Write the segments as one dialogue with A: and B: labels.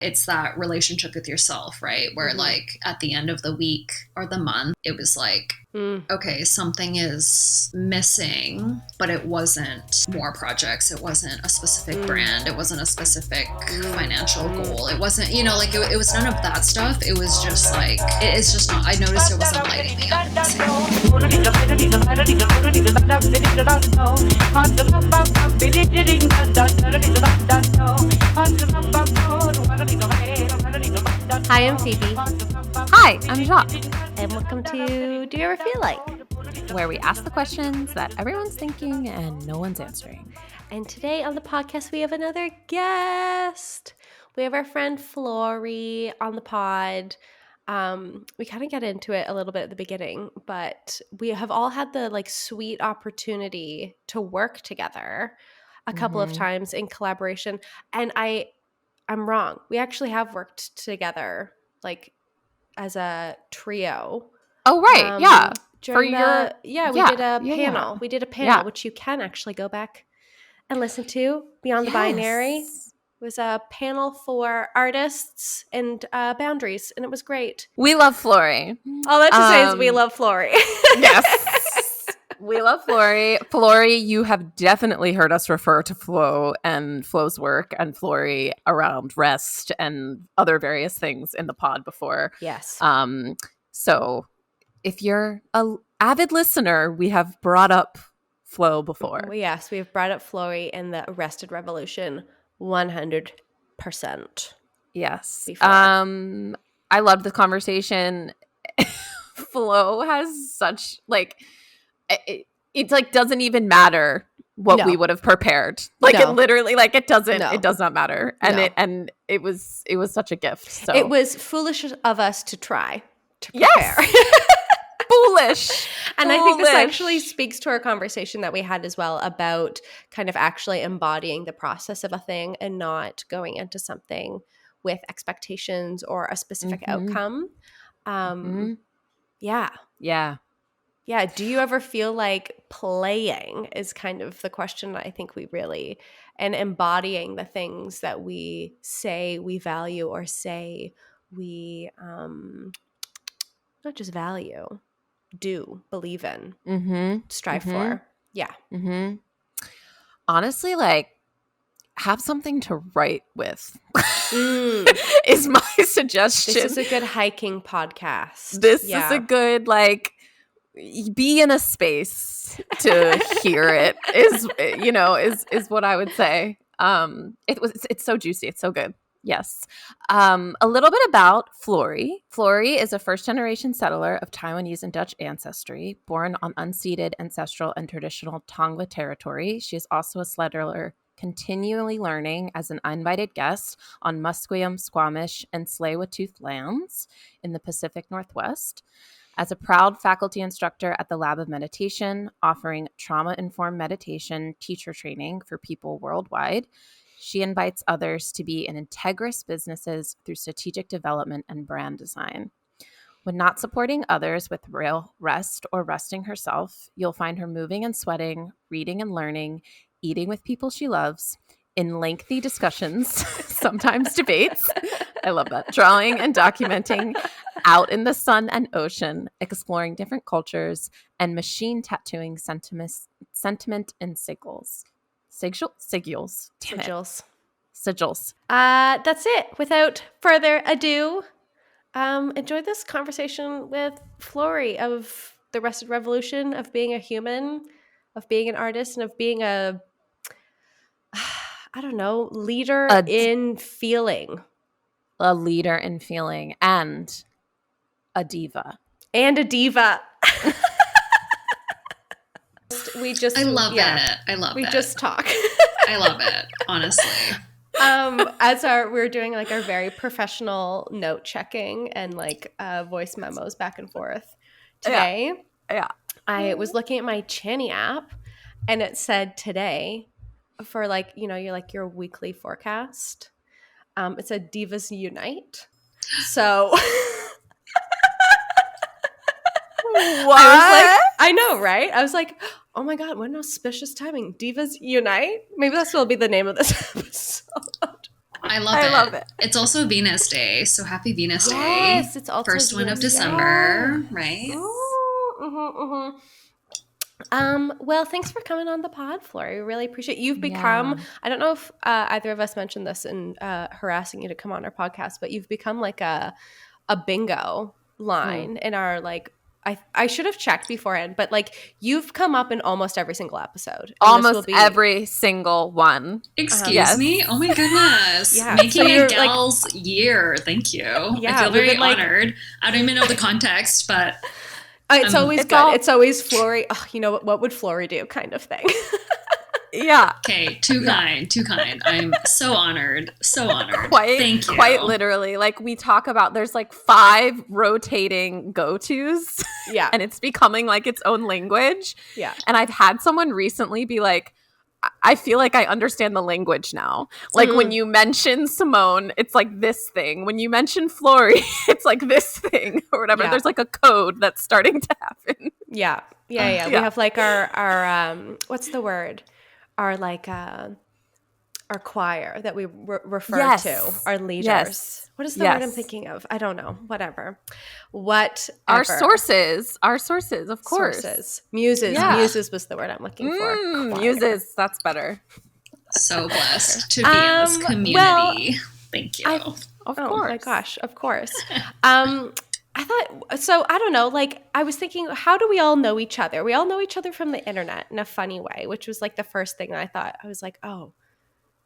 A: It's that relationship with yourself, right? Where like at the end of the week or the month, it was like, okay, something is missing, but it wasn't more projects. It wasn't a specific brand. It wasn't a specific financial goal. It wasn't, you know, like it was none of that stuff. It was just like, it's just not, I noticed it wasn't lighting me up in the same
B: Hi, I'm Phoebe.
C: Hi, I'm Jacque.
B: And welcome to Do You Ever Feel Like?
C: Where we ask the questions that everyone's thinking and no one's answering.
B: And today on the podcast, we have another guest. We have our friend Flory on the pod. We kind of get into it a little bit at the beginning, but we have all had the like sweet opportunity to work together a couple of times in collaboration. And I'm wrong. We actually have worked together like as a trio.
C: Oh, right. Yeah.
B: We did a panel. We did a panel, which you can actually go back and listen to. Beyond the Binary. It was a panel for artists and boundaries, and it was great.
C: We love Flory.
B: All that to say is we love Flory.
C: Yes. We love Flory. Flory, you have definitely heard us refer to Flo and Flo's work and Flory around rest and other various things in the pod before.
B: Yes.
C: So if you're an avid listener, we have brought up Flo before.
B: Yes, we have brought up Flory and the Arrested Revolution 100%.
C: Yes.
B: Before.
C: I loved the conversation. Flo has such like it like doesn't even matter what we would have prepared. Like it literally like it does not matter. And it was such a gift. So
B: it was foolish of us to try to prepare.
C: Yes. Foolish.
B: And I think this actually speaks to our conversation that we had as well about kind of actually embodying the process of a thing and not going into something with expectations or a specific outcome. Yeah. Yeah. Do you ever feel like playing is kind of the question that I think we really – and embodying the things that we say we value or say we not just value, do, believe in, strive for. Yeah.
C: Honestly, like have something to write with is my suggestion.
B: This is a good hiking podcast.
C: This is a good like – be in a space to hear it is what I would say. It's so juicy. It's so good. Yes. A little bit about Flory. Flory is a first-generation settler of Taiwanese and Dutch ancestry, born on unceded, ancestral, and traditional Tongva Territory. She is also a settler continually learning as an uninvited guest on Musqueam, Squamish, and Tsleil-Waututh lands in the Pacific Northwest. As a proud faculty instructor at the Lab of Meditation, offering trauma-informed meditation teacher training for people worldwide, she invites others to be in integrous businesses through strategic development and brand design. When not supporting others with real rest or resting herself, you'll find her moving and sweating, reading and learning, eating with people she loves, in lengthy discussions, sometimes debates. I love that. Drawing and documenting out in the sun and ocean, exploring different cultures, and machine tattooing sentiment and sigils. Sigils. Damn it. Sigils.
B: That's it. Without further ado, enjoy this conversation with Flory of the Arrested Revolution, of being a human, of being an artist, and of being a leader in feeling.
C: A leader in feeling and a diva.
B: And a diva.
A: I love it.
B: We just talk.
A: I love it, honestly.
B: We're doing like our very professional note checking and like voice memos back and forth today.
C: Yeah.
B: I was looking at my Channy app and it said today for like, your weekly forecast. It said Divas Unite. So
C: what?
B: I know, right? I was like, oh my God, what an auspicious timing. Divas Unite? Maybe that's will be the name of this episode.
A: I love it. It's also Venus Day, so happy Venus Day.
B: Yes, it's also
A: first one of
B: Venus
A: December,
B: Day.
A: right?
B: Well, thanks for coming on the pod, Flory. We really appreciate it. You've become, I don't know if either of us mentioned this in harassing you to come on our podcast, but you've become like a bingo line in our like, I should have checked beforehand, but like you've come up in almost every single episode.
C: Almost every single one.
A: Excuse me? Oh my goodness.
B: Yeah.
A: Making
B: So
A: a gal's year. Thank you.
B: Yeah,
A: I feel very honored. I don't even know the context, but
B: it's always good. It's always Flory. Oh, you know what would Flory do kind of thing.
C: Yeah.
A: Okay, too kind. I'm so honored. Thank you.
C: Quite literally. Like we talk about, there's like 5 rotating go-tos.
B: Yeah.
C: And it's becoming like its own language.
B: Yeah.
C: And I've had someone recently be like, I feel like I understand the language now. Like when you mention Simone, it's like this thing. When you mention Flory, it's like this thing or whatever.
B: Yeah.
C: There's like a code that's starting to happen.
B: Yeah. We have like our what's the word? Our like our choir that we refer to, our leaders.
C: Yes.
B: What is the word I'm thinking of? I don't know. Whatever.
C: Our sources, of course.
B: Sources. Muses.
C: Yeah.
B: Muses was the word I'm looking for.
C: Muses. That's better.
A: So blessed to be in this community.
B: Well,
A: thank you.
C: Of course.
B: Oh my gosh. Of course. I thought, so I don't know, like I was thinking, how do we all know each other? We all know each other from the internet in a funny way, which was like the first thing I thought. I was like, oh,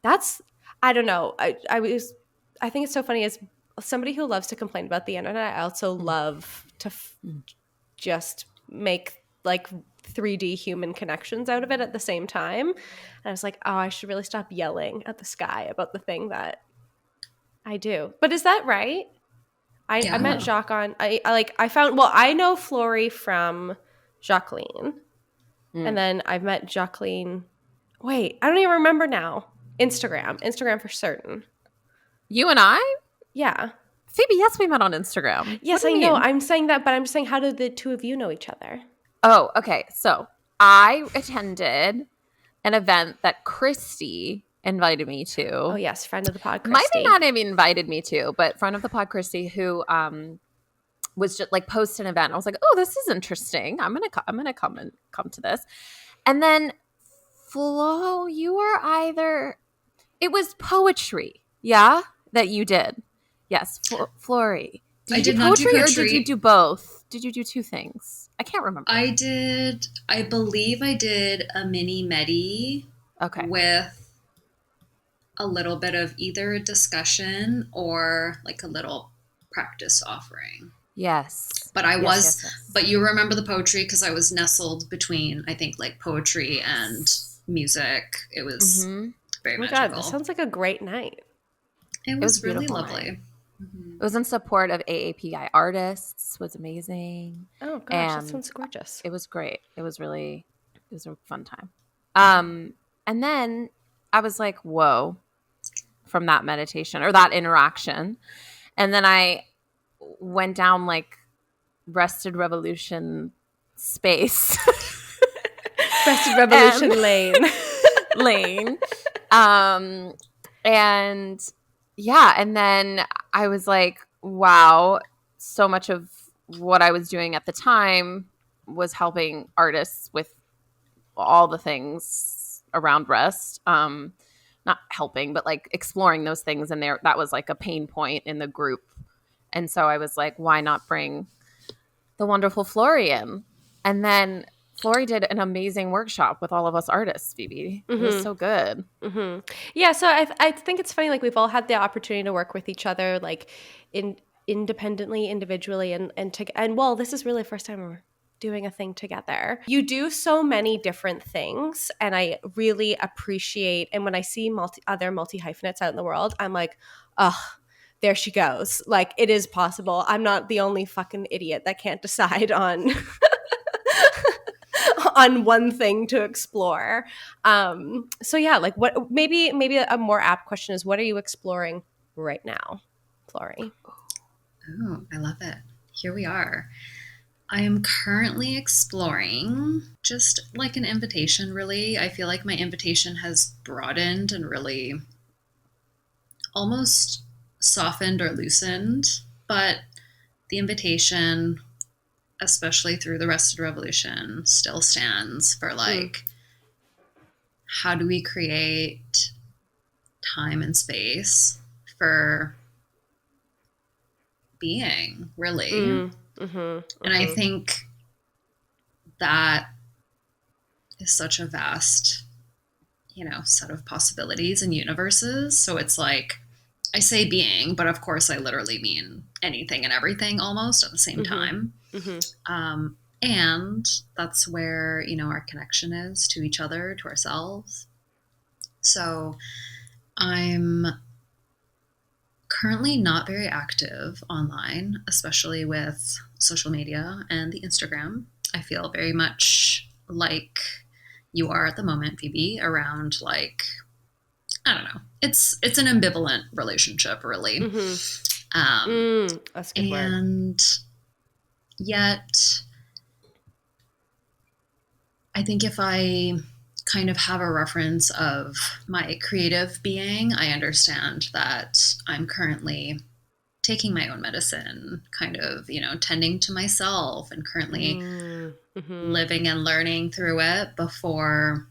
B: that's, I don't know. I think it's so funny as somebody who loves to complain about the internet. I also love to just make like 3D human connections out of it at the same time. And I was like, oh, I should really stop yelling at the sky about the thing that I do. But is that right? I met Jacque on, I know Flory from Jacqueline. And then I've met Jacqueline, I don't even remember now. Instagram for certain.
C: You and I?
B: Yeah.
C: Phoebe, yes, we met on Instagram.
B: Yes, I know. I'm saying that, but I'm just saying, how did the two of you know each other?
C: Oh, okay. So I attended an event that Christy invited me to.
B: Oh yes, friend of the pod, Christy.
C: Might not have invited me to, but friend of the pod, Christy, who was just like post an event. I was like, oh, this is interesting. I'm gonna come to this. And then Flo, you were it was poetry, yeah, that you did. Yes, Flory.
A: I did not do poetry.
C: Or did you do both? Did you do 2 things? I can't remember.
A: I believe I did a mini medi.
C: Okay.
A: With a little bit of either a discussion or like a little practice offering.
C: Yes.
A: But but you remember the poetry because I was nestled between, I think, like poetry and music. It was very magical.
B: God, this sounds like a great night.
A: It was really lovely.
C: It was in support of AAPI artists. Was amazing.
B: Oh gosh, that sounds gorgeous.
C: It was great. It was a fun time. And then I was like, whoa, from that meditation or that interaction. And then I went down like Rested Revolution space.
B: Rested Revolution
C: lane. And yeah, and then I was like, wow, so much of what I was doing at the time was helping artists with all the things around rest. Not helping, but like exploring those things. And that was like a pain point in the group. And so I was like, why not bring the wonderful Flory in? And then Flory did an amazing workshop with all of us artists, Phoebe. It was so good.
B: Yeah, so I think it's funny, like we've all had the opportunity to work with each other, like independently, individually, and well, this is really the first time we're doing a thing together. You do so many different things, and I really appreciate, and when I see other multi-hyphenates out in the world, I'm like, oh, there she goes. Like, it is possible. I'm not the only fucking idiot that can't decide on on one thing to explore. So yeah, like what maybe a more apt question is, what are you exploring right now, Flory?
A: Oh, I love it. Here we are. I am currently exploring just like an invitation, really. I feel like my invitation has broadened and really almost softened or loosened, but the invitation, especially through the Rested Revolution, still stands for like, how do we create time and space for being, really? And I think that is such a vast, set of possibilities and universes. So it's like, I say being, but of course I literally mean anything and everything almost at the same time. And that's where, our connection is to each other, to ourselves. So I'm currently not very active online, especially with social media and the Instagram. I feel very much like you are at the moment, Phoebe, around like, I don't know. It's an ambivalent relationship, really.
B: That's a good word.
A: And yet, I think if I kind of have a reference of my creative being, I understand that I'm currently taking my own medicine, kind of, tending to myself and currently living and learning through it before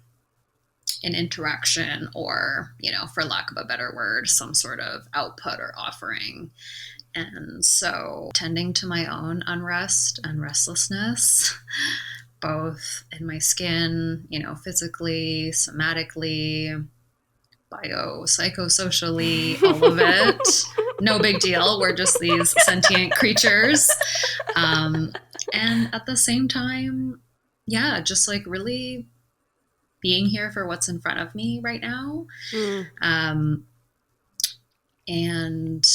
A: an interaction or, for lack of a better word, some sort of output or offering. And so tending to my own unrest and restlessness, both in my skin, physically, somatically, psychosocially, all of it. No big deal. We're just these sentient creatures. And at the same time, just like really being here for what's in front of me right now. And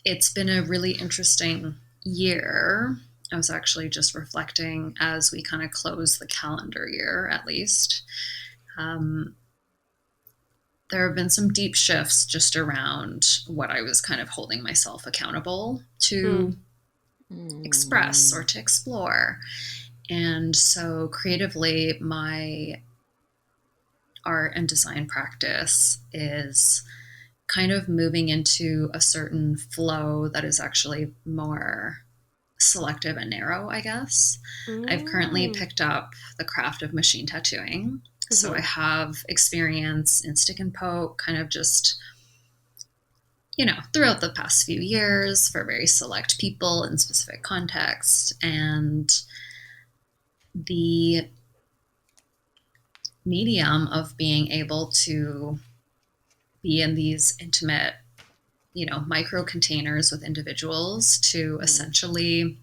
A: it's been a really interesting year. I was actually just reflecting as we kind of close the calendar year, at least. There have been some deep shifts just around what I was kind of holding myself accountable to express or to explore. And so creatively, my art and design practice is kind of moving into a certain flow that is actually more selective and narrow, I guess. I've currently picked up the craft of machine tattooing. So I have experience in stick and poke, kind of just, throughout the past few years for very select people in specific contexts. And the medium of being able to be in these intimate, micro containers with individuals to essentially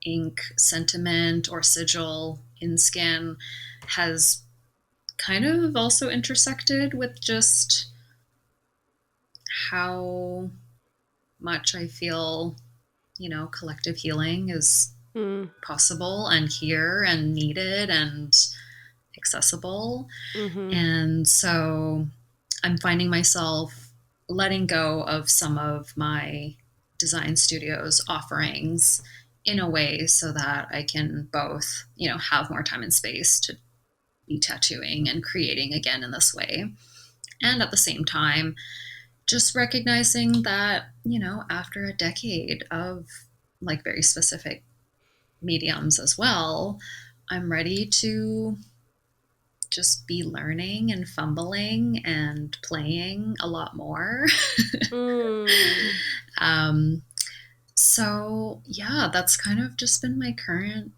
A: ink sentiment or sigil in skin has kind of also intersected with just how much I feel, collective healing is possible and here and needed and accessible. And so I'm finding myself letting go of some of my design studio's offerings in a way so that I can both, have more time and space to be tattooing and creating again in this way. And at the same time, just recognizing that, after a decade of like very specific mediums as well, I'm ready to just be learning and fumbling and playing a lot more. So yeah, that's kind of just been my current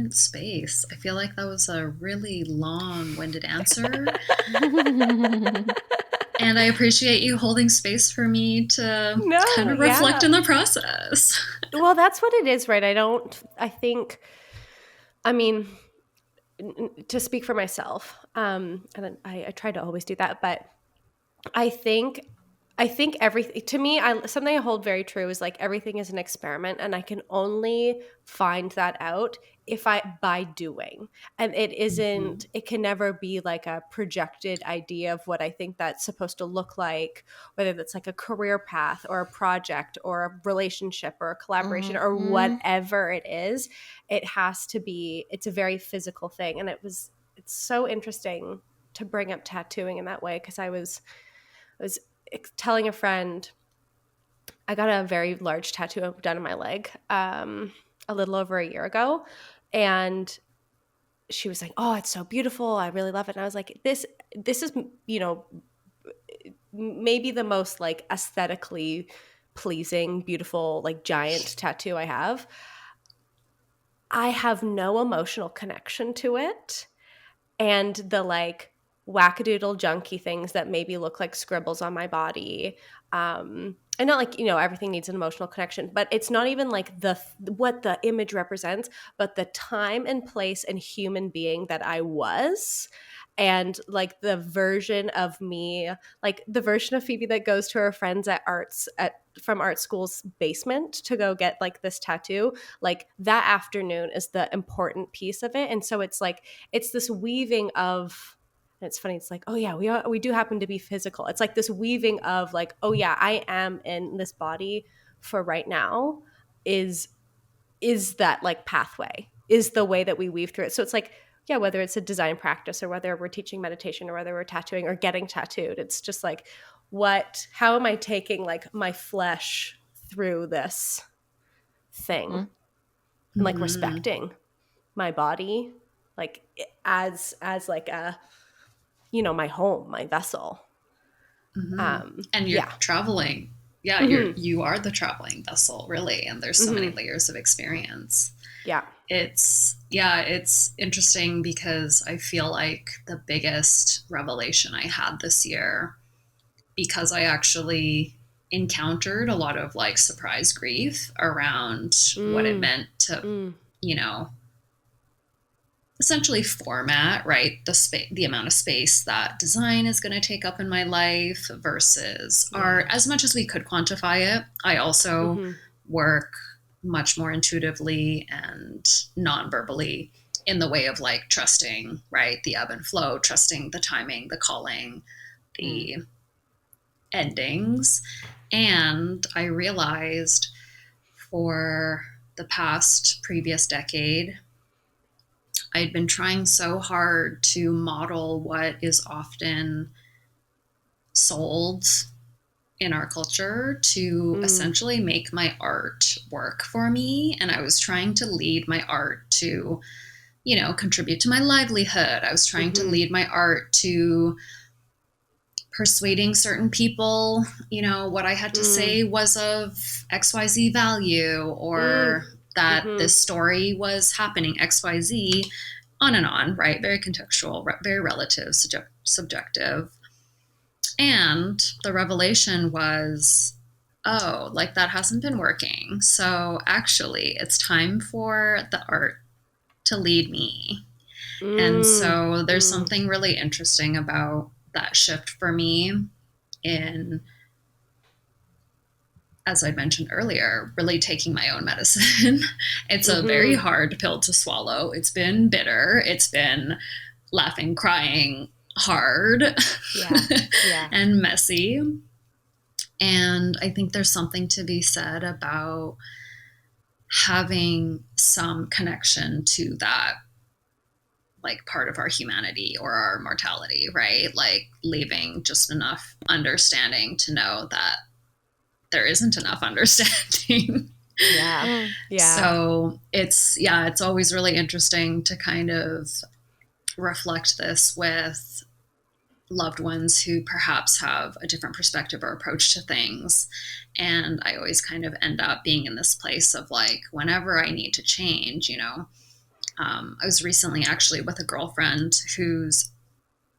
A: space. I feel like that was a really long-winded answer. And I appreciate you holding space for me to kind of reflect in the process.
B: Well, that's what it is, right? To speak for myself, and I try to always do that, but I think everything, to me, something I hold very true is like everything is an experiment, and I can only find that out by doing. And it isn't, it can never be like a projected idea of what I think that's supposed to look like, whether that's like a career path or a project or a relationship or a collaboration or whatever it is. It has to be, it's a very physical thing. And it's so interesting to bring up tattooing in that way, because I was I was telling a friend, I got a very large tattoo done on my leg a little over a year ago. And she was like, oh, it's so beautiful. I really love it. And I was like, this is, you know, maybe the most like aesthetically pleasing, beautiful, like giant tattoo I have. I have no emotional connection to it. And the like wackadoodle junky things that maybe look like scribbles on my body. And not like, you know, everything needs an emotional connection, but it's not even like what the image represents, but the time and place and human being that I was. And like the version of me, like the version of Phoebe that goes to her friends from art school's basement to go get like this tattoo, like that afternoon is the important piece of it. And so it's like, it's this weaving of, and it's funny, it's like, oh yeah, we do happen to be physical. It's like this weaving of like, oh yeah, I am in this body for right now is that like pathway, is the way that we weave through it. So it's like, yeah, whether it's a design practice or whether we're teaching meditation or whether we're tattooing or getting tattooed, it's just like, how am I taking like my flesh through this thing and like respecting my body, like as like a, you know, my home, my vessel.
A: And you're traveling. Yeah, you are the traveling vessel, really. And there's so many layers of experience.
B: Yeah.
A: It's interesting because I feel like the biggest revelation I had this year, because I actually encountered a lot of like surprise grief around what it meant to, you know, essentially format, right, the amount of space that design is going to take up in my life versus art. As much as we could quantify it, I also work much more intuitively and non-verbally in the way of like trusting, right, the ebb and flow, trusting the timing, the calling, the endings. And I realized for the previous decade, I'd been trying so hard to model what is often sold in our culture to essentially make my art work for me. And I was trying to lead my art to, you know, contribute to my livelihood. I was trying to lead my art to persuading certain people, you know, what I had to say was of XYZ value, or that this story was happening XYZ, on and on, right? Very contextual, very relative, subjective. And the revelation was, oh, like that hasn't been working. So actually it's time for the art to lead me. And so there's something really interesting about that shift for me in, as I mentioned earlier, really taking my own medicine. It's a very hard pill to swallow. It's been bitter. It's been laughing, crying, hard, and messy. And I think there's something to be said about having some connection to that, like part of our humanity or our mortality, right? Like leaving just enough understanding to know that there isn't enough understanding.
B: Yeah.
A: So it's always really interesting to kind of reflect this with loved ones who perhaps have a different perspective or approach to things. And I always kind of end up being in this place of like, whenever I need to change, you know, I was recently actually with a girlfriend who's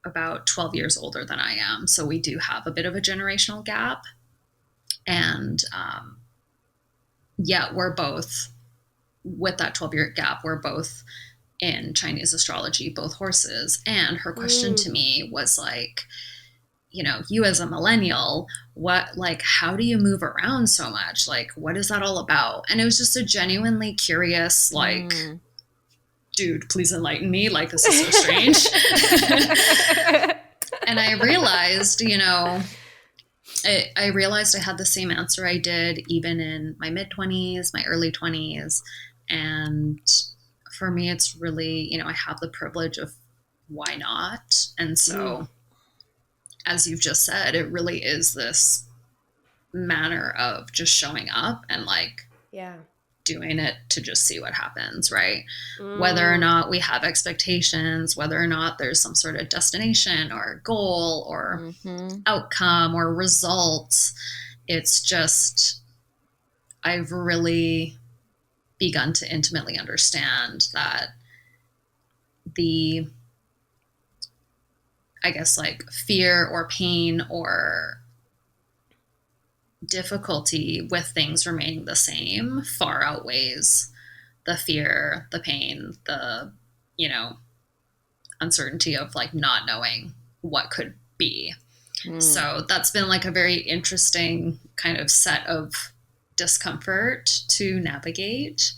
A: about 12 years older than I am. So we do have a bit of a generational gap. And we're both, with that 12-year gap, we're both in Chinese astrology, both horses. And her question to me was like, you know, you as a millennial, how do you move around so much? Like, what is that all about? And it was just a genuinely curious, like, dude, please enlighten me. Like, this is so strange. And I realized, you know, I realized I had the same answer I did even in my mid-20s, my early 20s. And for me, it's really, you know, I have the privilege of why not? And so as you've just said, it really is this manner of just showing up and like doing it to just see what happens, right? Whether or not we have expectations, whether or not there's some sort of destination or goal or outcome or results, it's just, I've really begun to intimately understand that the, I guess, like fear or pain or difficulty with things remaining the same far outweighs the fear, the pain, the, you know, uncertainty of like not knowing what could be. So that's been like a very interesting kind of set of discomfort to navigate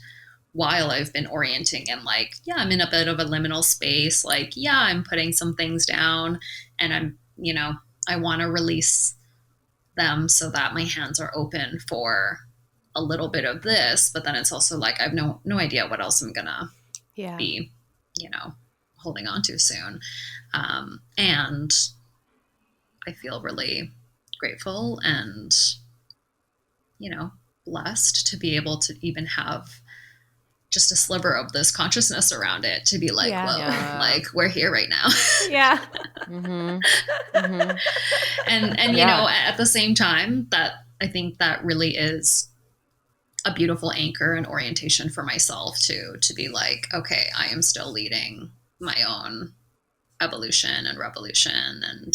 A: while I've been orienting and like, yeah, I'm in a bit of a liminal space. Like, yeah, I'm putting some things down and I'm, you know, I want to release them so that my hands are open for a little bit of this, but then it's also like I have no idea what else I'm gonna be, you know, holding on to soon. And I feel really grateful and, you know, blessed to be able to even have just a sliver of this consciousness around it, to be like, whoa, like we're here right now. And you know, at the same time, that I think that really is a beautiful anchor and orientation for myself too, to be like, okay, I am still leading my own evolution and revolution, and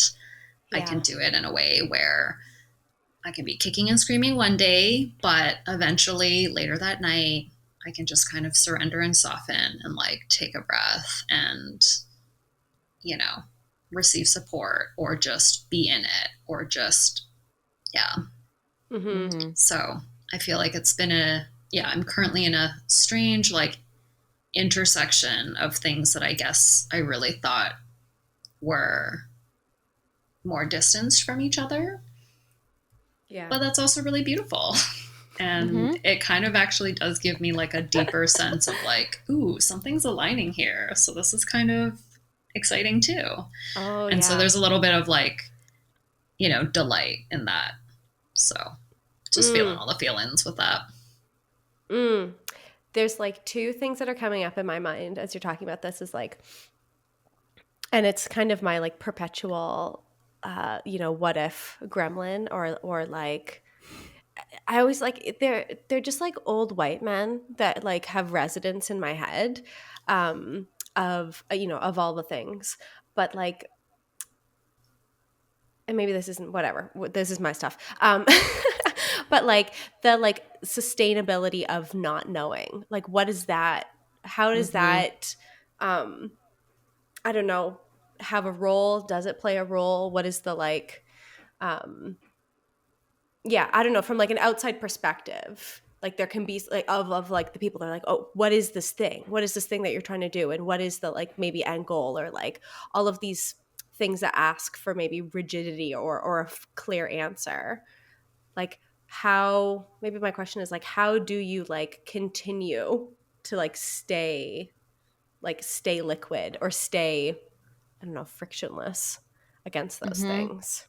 A: I can do it in a way where I can be kicking and screaming one day, but eventually later that night, I can just kind of surrender and soften and like take a breath and, you know, receive support or just be in it or just, So I feel like it's been I'm currently in a strange like intersection of things that I guess I really thought were more distanced from each other. But that's also really beautiful. And it kind of actually does give me like a deeper sense of like, ooh, something's aligning here. So this is kind of exciting too. So there's a little bit of like, you know, delight in that. So just feeling all the feelings with that.
B: There's like two things that are coming up in my mind as you're talking about this is like, and it's kind of my like perpetual, you know, what if gremlin or like, I always like they're just like old white men that like have residence in my head of you know, of all the things, but like, and maybe this isn't, whatever, this is my stuff, but like the like sustainability of not knowing, like what is that, how does that I don't know, have a role, does it play a role, what is the like I don't know, from like an outside perspective, like there can be like of like the people that are like, oh, what is this thing that you're trying to do, and what is the like maybe end goal, or like all of these things that ask for maybe rigidity or a clear answer. Like how, maybe my question is like, how do you like continue to like stay liquid or stay, I don't know, frictionless against those things?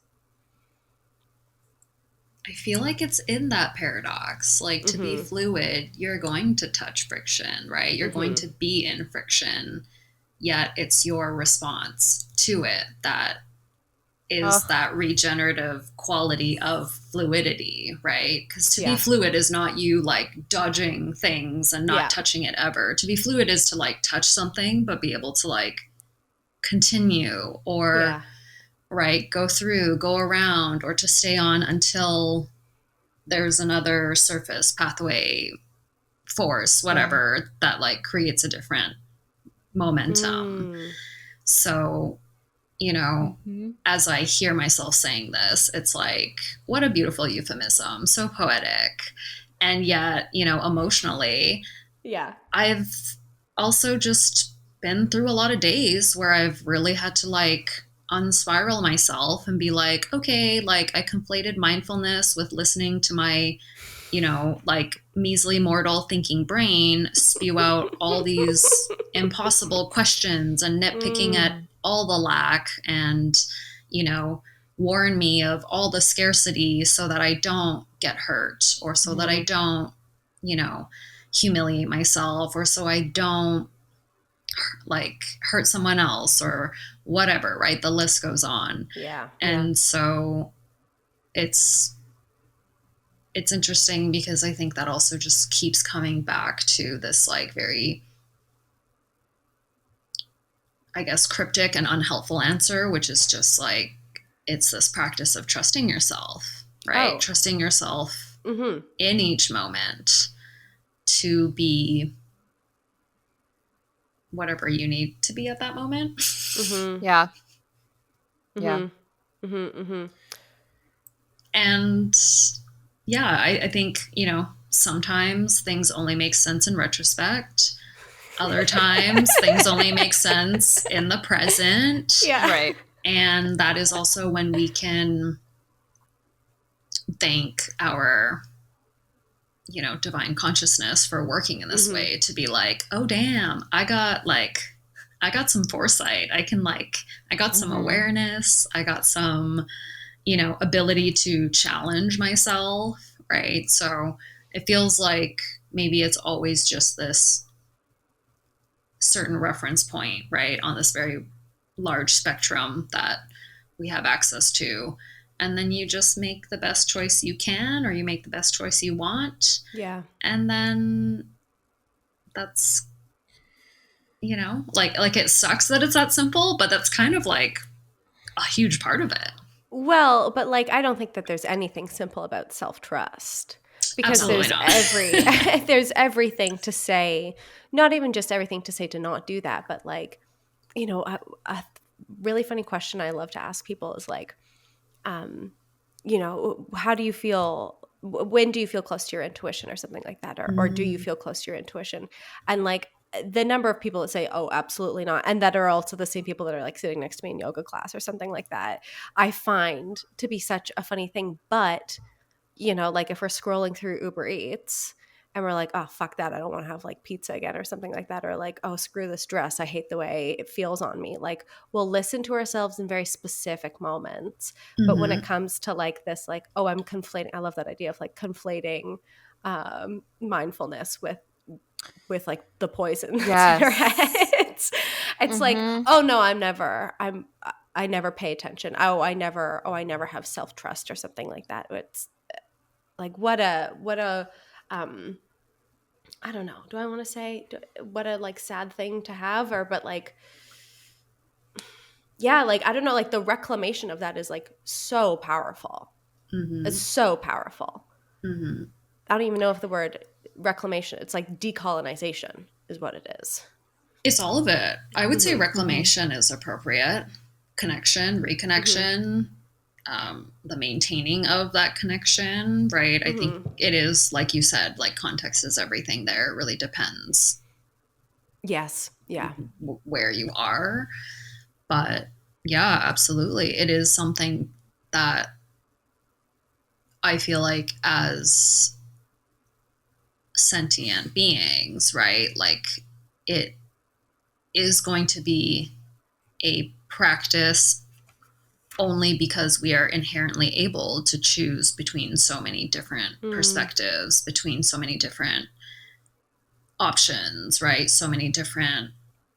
A: I feel like it's in that paradox. Like to be fluid, you're going to touch friction, right? You're going to be in friction, yet it's your response to it that is that regenerative quality of fluidity, right? Because to be fluid is not you like dodging things and not touching it ever. To be fluid is to like touch something, but be able to like continue or right, go through, go around, or to stay on until there's another surface, pathway, force, whatever, that like creates a different momentum. So, you know, as I hear myself saying this, it's like, what a beautiful euphemism, so poetic. And yet, you know, emotionally, I've also just been through a lot of days where I've really had to like unspiral myself and be like, okay, like I conflated mindfulness with listening to my, you know, like measly mortal thinking brain spew out all these impossible questions and nitpicking at all the lack and, you know, warn me of all the scarcity so that I don't get hurt, or so that I don't, you know, humiliate myself, or so I don't like hurt someone else or whatever, right? The list goes on.
B: Yeah.
A: And so it's interesting because I think that also just keeps coming back to this like very, I guess, cryptic and unhelpful answer, which is just like, it's this practice of trusting yourself, right? Trusting yourself in each moment to be whatever you need to be at that moment.
C: Yeah.
A: And yeah, I think, you know, sometimes things only make sense in retrospect. Other times things only make sense in the present.
B: Yeah.
C: Right.
A: And that is also when we can thank our, you know, divine consciousness for working in this way, to be like, oh, damn, I got some foresight. I got some awareness. I got some, you know, ability to challenge myself. Right. So it feels like maybe it's always just this certain reference point, right, on this very large spectrum that we have access to. And then you just make the best choice you can, or you make the best choice you want.
B: Yeah.
A: And then that's, you know, like it sucks that it's that simple, but that's kind of like a huge part of it.
B: Well, but like, I don't think that there's anything simple about self-trust, because there's everything to say, not even just everything to say to not do that, but like, you know, a really funny question I love to ask people is like, you know, how do you feel? When do you feel close to your intuition, or something like that? Or do you feel close to your intuition? And like, the number of people that say, oh, absolutely not, and that are also the same people that are like sitting next to me in yoga class or something like that, I find to be such a funny thing. But, you know, like if we're scrolling through Uber Eats and we're like, oh, fuck that, I don't want to have like pizza again or something like that, or like, oh, screw this dress, I hate the way it feels on me. Like, we'll listen to ourselves in very specific moments. But when it comes to like this, like, oh, I'm conflating, I love that idea of like conflating mindfulness with like the poison that's in our heads. It's like, oh no, I never pay attention. I never have self-trust or something like that. It's like, what a I don't know. Do I want to say what a like sad thing to have, or, but like, yeah, like, I don't know, like the reclamation of that is like so powerful. It's so powerful. I don't even know if the word reclamation, it's like decolonization is what it is.
A: It's all of it. I would say reclamation is appropriate. Connection, reconnection, the maintaining of that connection, right? I think it is, like you said, like context is everything there. It really depends.
B: Yes. Yeah.
A: Where you are. But yeah, absolutely. It is something that I feel like as sentient beings, right? Like, it is going to be a practice only because we are inherently able to choose between so many different perspectives, between so many different options, right? So many different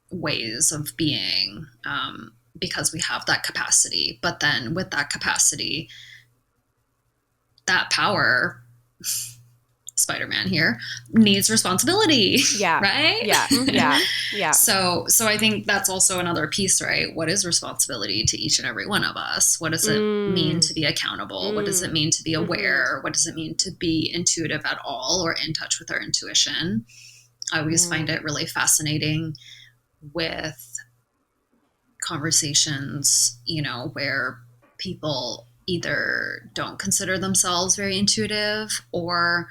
A: ways of being, because we have that capacity. But then with that capacity, that power, Spider-Man here, needs responsibility.
B: Yeah.
A: Right?
B: Yeah.
A: So I think that's also another piece, right? What is responsibility to each and every one of us? What does it mean to be accountable? What does it mean to be aware? What does it mean to be intuitive at all, or in touch with our intuition? I always find it really fascinating with conversations, you know, where people either don't consider themselves very intuitive, or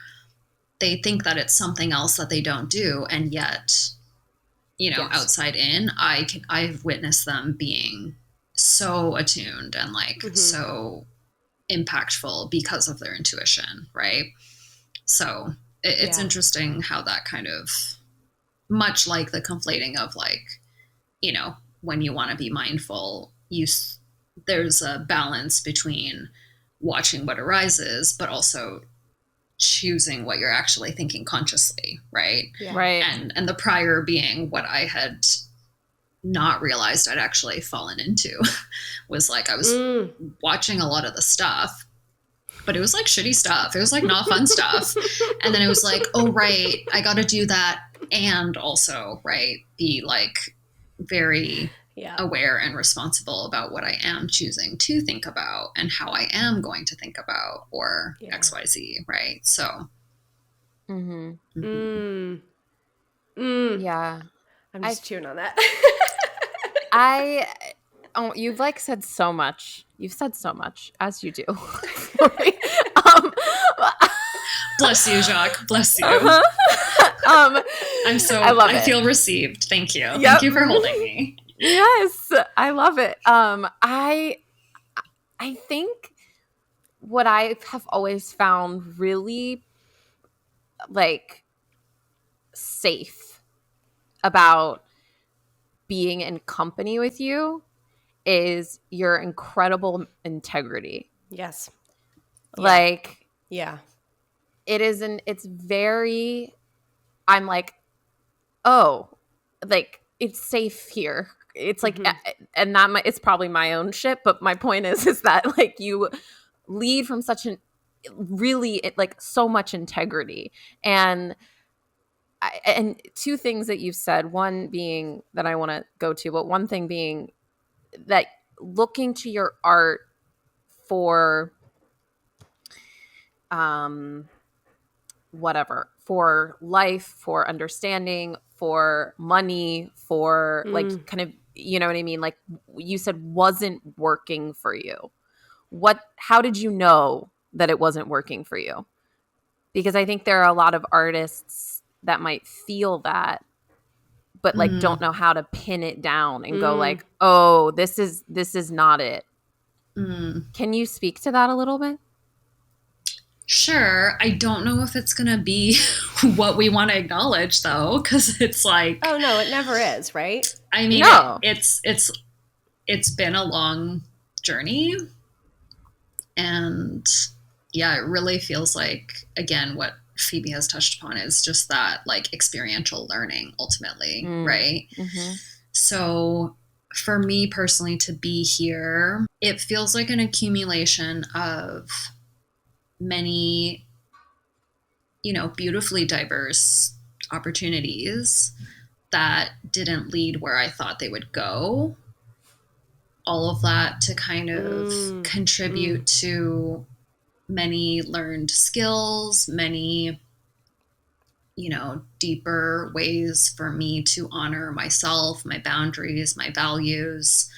A: they think that it's something else that they don't do. And yet, you know, outside in, I've witnessed them being so attuned and like so impactful because of their intuition. Right. So it's interesting how that kind of, much like the conflating of like, you know, when you want to be mindful, you there's a balance between watching what arises, but also choosing what you're actually thinking consciously, right?
B: Yeah.
C: Right.
A: And the prior being what I had not realized I'd actually fallen into was like I was watching a lot of the stuff, but it was like shitty stuff. It was like not fun stuff. And then it was like, oh, right, I got to do that. And also, right, be like very aware and responsible about what I am choosing to think about and how I am going to think about or XYZ, right? So.
C: Yeah.
B: I'm just chewing on that.
C: You've like said so much. You've said so much, as you do.
A: Bless you, Jacque. Bless you. I feel received. Thank you. Yep. Thank you for holding me.
C: Yes, I love it. I think what I have always found really like safe about being in company with you is your incredible integrity.
B: Yes.
C: Like,
B: yeah.
C: It's very, I'm like, oh, like it's safe here. It's like, and it's probably my own shit, but my point is that like you lead from such an really like so much integrity. And two things that you've said, one being that I want to go to, but one thing being that looking to your art for whatever, for life, for understanding, for money, for like kind of, you know what I mean? Like you said, wasn't working for you. How did you know that it wasn't working for you? Because I think there are a lot of artists that might feel that, but like don't know how to pin it down and go like, oh, this is not it. Can you speak to that a little bit?
A: Sure. I don't know if it's going to be what we want to acknowledge though, because it's like,
B: oh no, it never is, right?
A: I mean, no. It's been a long journey, and yeah, it really feels like, again, what Phoebe has touched upon is just that like experiential learning ultimately, right? So for me personally to be here, it feels like an accumulation of many, beautifully diverse opportunities that didn't lead where I thought they would go. All of that to kind of contribute to many learned skills, many, deeper ways for me to honor myself, my boundaries, my values.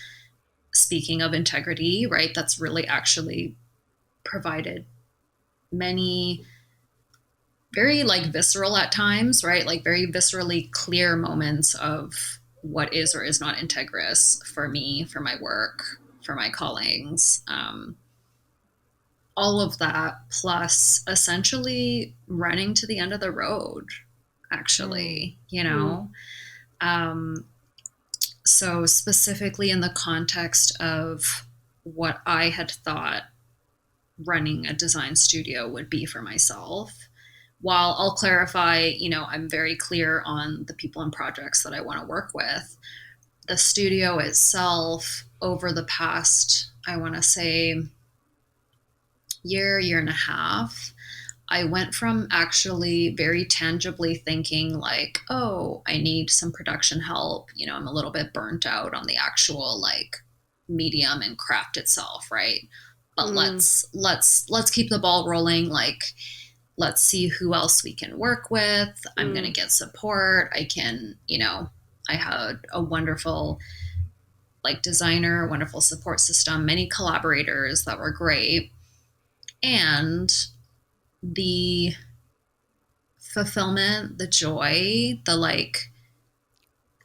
A: Speaking of integrity, right, that's really actually provided many very like visceral at times, right? Like very viscerally clear moments of what is or is not integrous for me, for my work, for my callings. All of that plus essentially running to the end of the road, actually, So specifically in the context of what I had thought running a design studio would be for myself, while I'll clarify, I'm very clear on the people and projects that I want to work with, the studio itself over the past, I want to say, year and a half, I went from actually very tangibly thinking like, oh, I need some production help. I'm a little bit burnt out on the actual like medium and craft itself, right? But let's keep the ball rolling. Like, let's see who else we can work with. I'm going to get support. I can, I had a wonderful like designer, wonderful support system, many collaborators that were great. And the fulfillment, the joy, the like,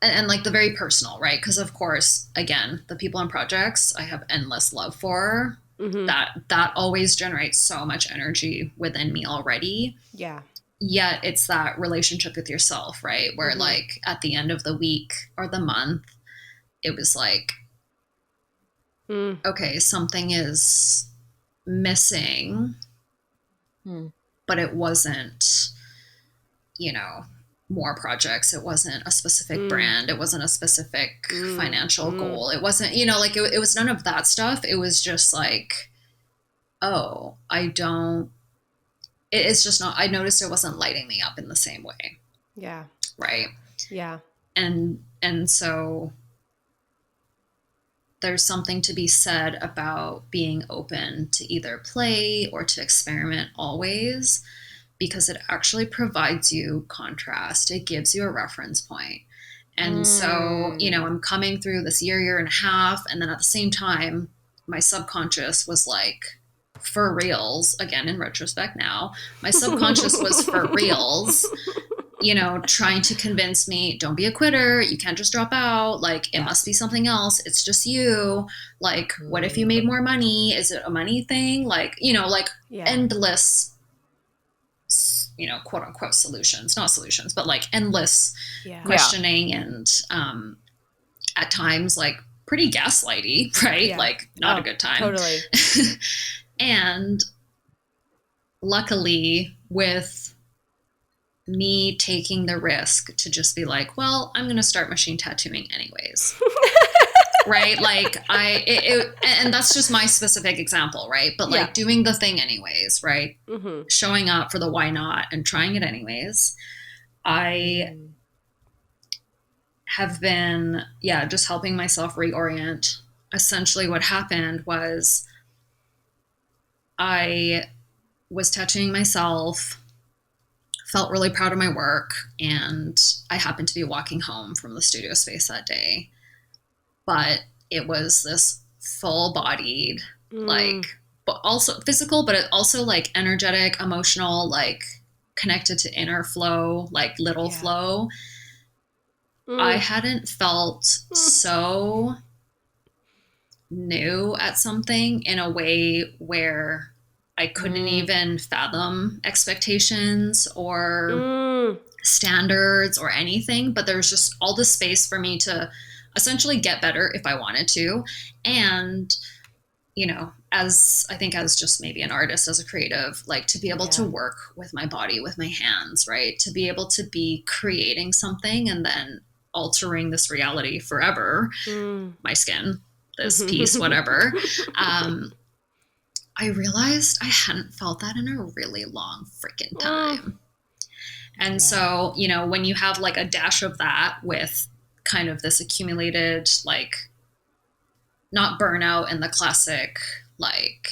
A: and like the very personal, right? Because of course, again, the people and projects I have endless love for. That always generates so much energy within me already.
B: Yeah.
A: Yet it's that relationship with yourself, right? Where like at the end of the week or the month, it was like, okay, something is missing, but it wasn't, more projects. It wasn't a specific brand. It wasn't a specific financial goal. It wasn't, it was none of that stuff. It was just like, oh, it's just not, I noticed it wasn't lighting me up in the same way.
B: Yeah.
A: Right.
B: Yeah.
A: And so there's something to be said about being open to either play or to experiment always, because it actually provides you contrast. It gives you a reference point. And so, I'm coming through this year and a half. And then at the same time, my subconscious was like, for reals, again, in retrospect now, my subconscious was for reals, trying to convince me, don't be a quitter. You can't just drop out. Like, it must be something else. It's just you. Like, what if you made more money? Is it a money thing? Like, endless, quote unquote solutions, not solutions, but like endless questioning and at times like pretty gaslighty, right? Yeah. Like not a good time.
B: Totally.
A: And luckily, with me taking the risk to just be like, well, I'm going to start machine tattooing anyways. Right? Like and that's just my specific example, right? But like doing the thing anyways, right? Showing up for the why not and trying it anyways. I have been, just helping myself reorient. Essentially what happened was I was tattooing myself, felt really proud of my work, and I happened to be walking home from the studio space that day. But it was this full-bodied, like, but also physical, but it also like energetic, emotional, like connected to inner flow, like little flow. I hadn't felt so new at something in a way where I couldn't even fathom expectations or standards or anything, but there was just all the space for me to essentially get better if I wanted to. And, as just maybe an artist, as a creative, like to be able to work with my body, with my hands, right? To be able to be creating something and then altering this reality forever, my skin, this piece, whatever. I realized I hadn't felt that in a really long freaking time. And so, when you have like a dash of that with kind of this accumulated, like, not burnout in the classic, like,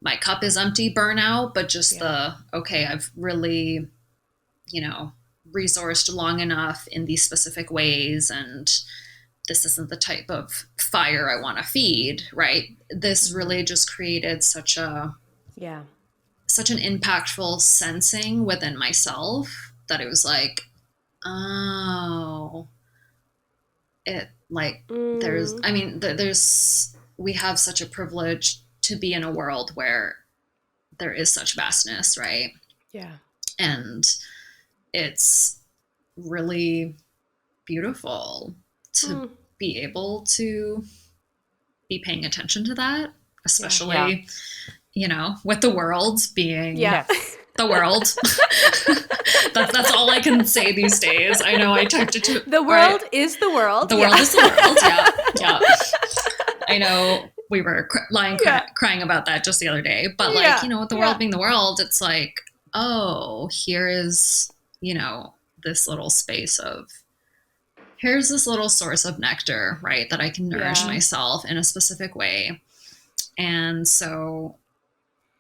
A: my cup is empty burnout, but just I've really, resourced long enough in these specific ways, and this isn't the type of fire I want to feed, right? This really just created such an impactful sensing within myself that it was like, oh, it like, we have such a privilege to be in a world where there is such vastness, right?
B: Yeah.
A: And it's really beautiful to be able to be paying attention to that, especially, with the world being the world. That's all I can say these days. I know I typed it to
B: the world is the world.
A: The world is the world. Yeah. I know we were crying about that just the other day, but like, with the world being the world, it's like, oh, here is, this little space of, here's this little source of nectar, right? That I can nourish myself in a specific way. And so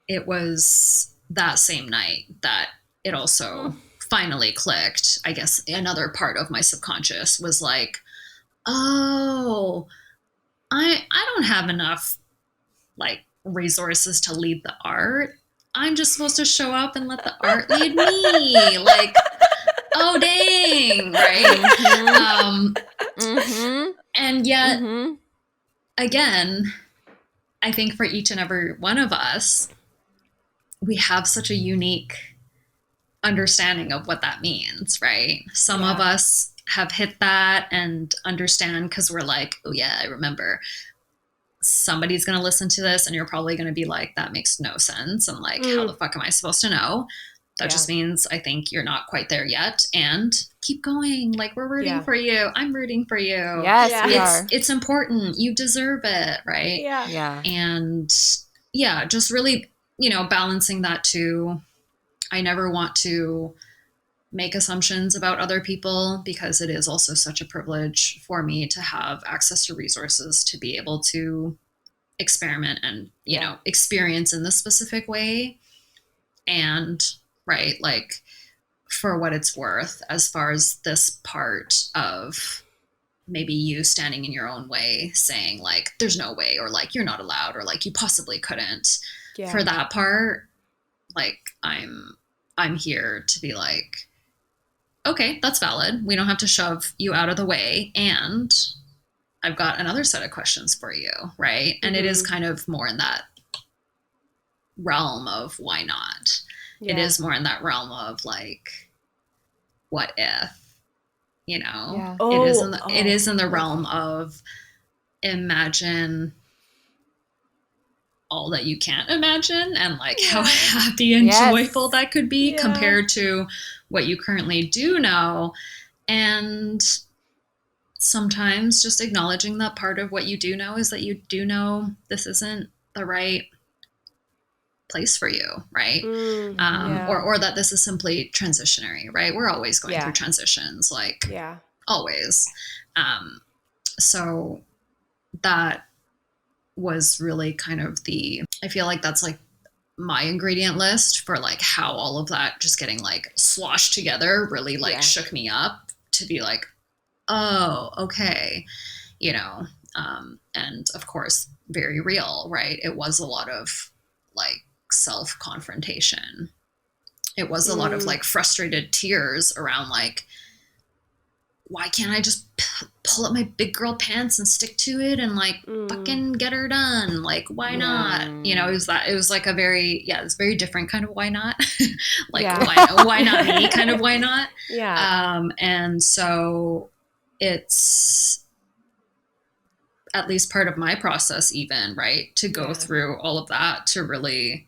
A: it was that same night that it also finally clicked. I guess another part of my subconscious was like, oh, I don't have enough like resources to lead the art. I'm just supposed to show up and let the art lead me. Like, oh dang, right? And yet, again, I think for each and every one of us, we have such a unique understanding of what that means, right? Some of us have hit that and understand because we're like, oh yeah, I remember. somebody's going to listen to this and you're probably going to be like, that makes no sense. And like, how the fuck am I supposed to know? That just means I think you're not quite there yet. And keep going. Like, we're rooting for you. I'm rooting for you.
C: Yes, we are.
A: It's important. You deserve it. Right.
B: Yeah.
A: And yeah, just really, balancing that too. I never want to make assumptions about other people because it is also such a privilege for me to have access to resources to be able to experiment and, experience in this specific way. And right, like, for what it's worth, as far as this part of maybe you standing in your own way saying like, there's no way, or like, you're not allowed, or like, you possibly couldn't. For that part, like, I'm here to be like, okay, that's valid. We don't have to shove you out of the way. And I've got another set of questions for you, right? And it is kind of more in that realm of why not? It is more in that realm of like, what if, it is in the realm of imagine all that you can't imagine and like how happy and joyful that could be compared to what you currently do know. And sometimes just acknowledging that part of what you do know is that you do know this isn't the right place for you, right? Or that this is simply transitionary, right? We're always going through transitions, like always. So that was really kind of I feel like that's like my ingredient list for like how all of that just getting like sloshed together really like shook me up to be like, oh, okay, and of course, very real, right? It was a lot of like self-confrontation. It was a lot of like frustrated tears around like, why can't I just pull up my big girl pants and stick to it and like fucking get her done? Like, why not? It was like a very, it's very different kind of why not? Like, why not me kind of why not? And so it's at least part of my process even, right? To go through all of that to really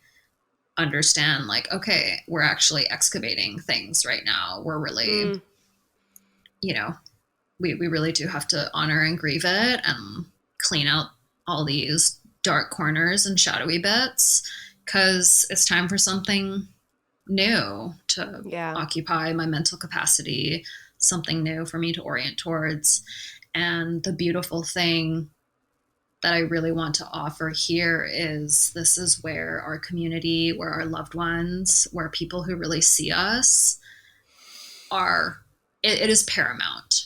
A: understand like, okay, we're actually excavating things right now. We're really, we really do have to honor and grieve it and clean out all these dark corners and shadowy bits because it's time for something new to occupy my mental capacity, something new for me to orient towards. And the beautiful thing that I really want to offer here is this is where our community, where our loved ones, where people who really see us are, it is paramount.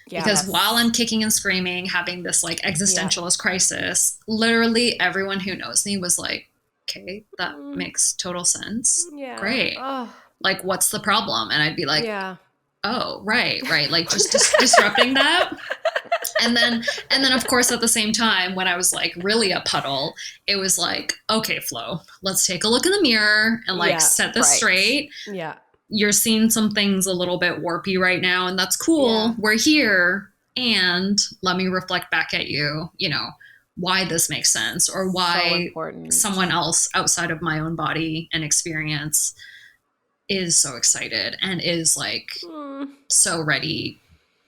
A: Because while I'm kicking and screaming, having this like existentialist crisis, literally everyone who knows me was like, okay, that makes total sense. Great. Like, what's the problem? And I'd be like, oh, right. Like just disrupting that. And then of course at the same time when I was like really a puddle, it was like, okay, Flo, let's take a look in the mirror and like set this straight. You're seeing some things a little bit warpy right now, and that's cool. We're here, and let me reflect back at you, why this makes sense or why someone else outside of my own body and experience is so excited and is like so ready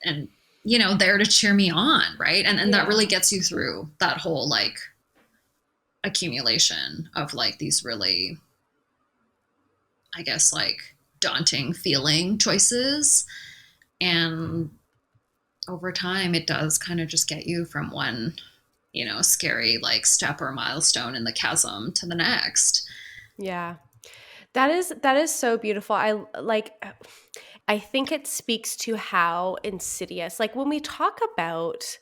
A: and, there to cheer me on, right? And that really gets you through that whole like accumulation of like these really, I guess, like daunting feeling choices. And over time it does kind of just get you from one, scary like step or milestone in the chasm to the next.
B: That is so beautiful. I think it speaks to how insidious, like when we talk about,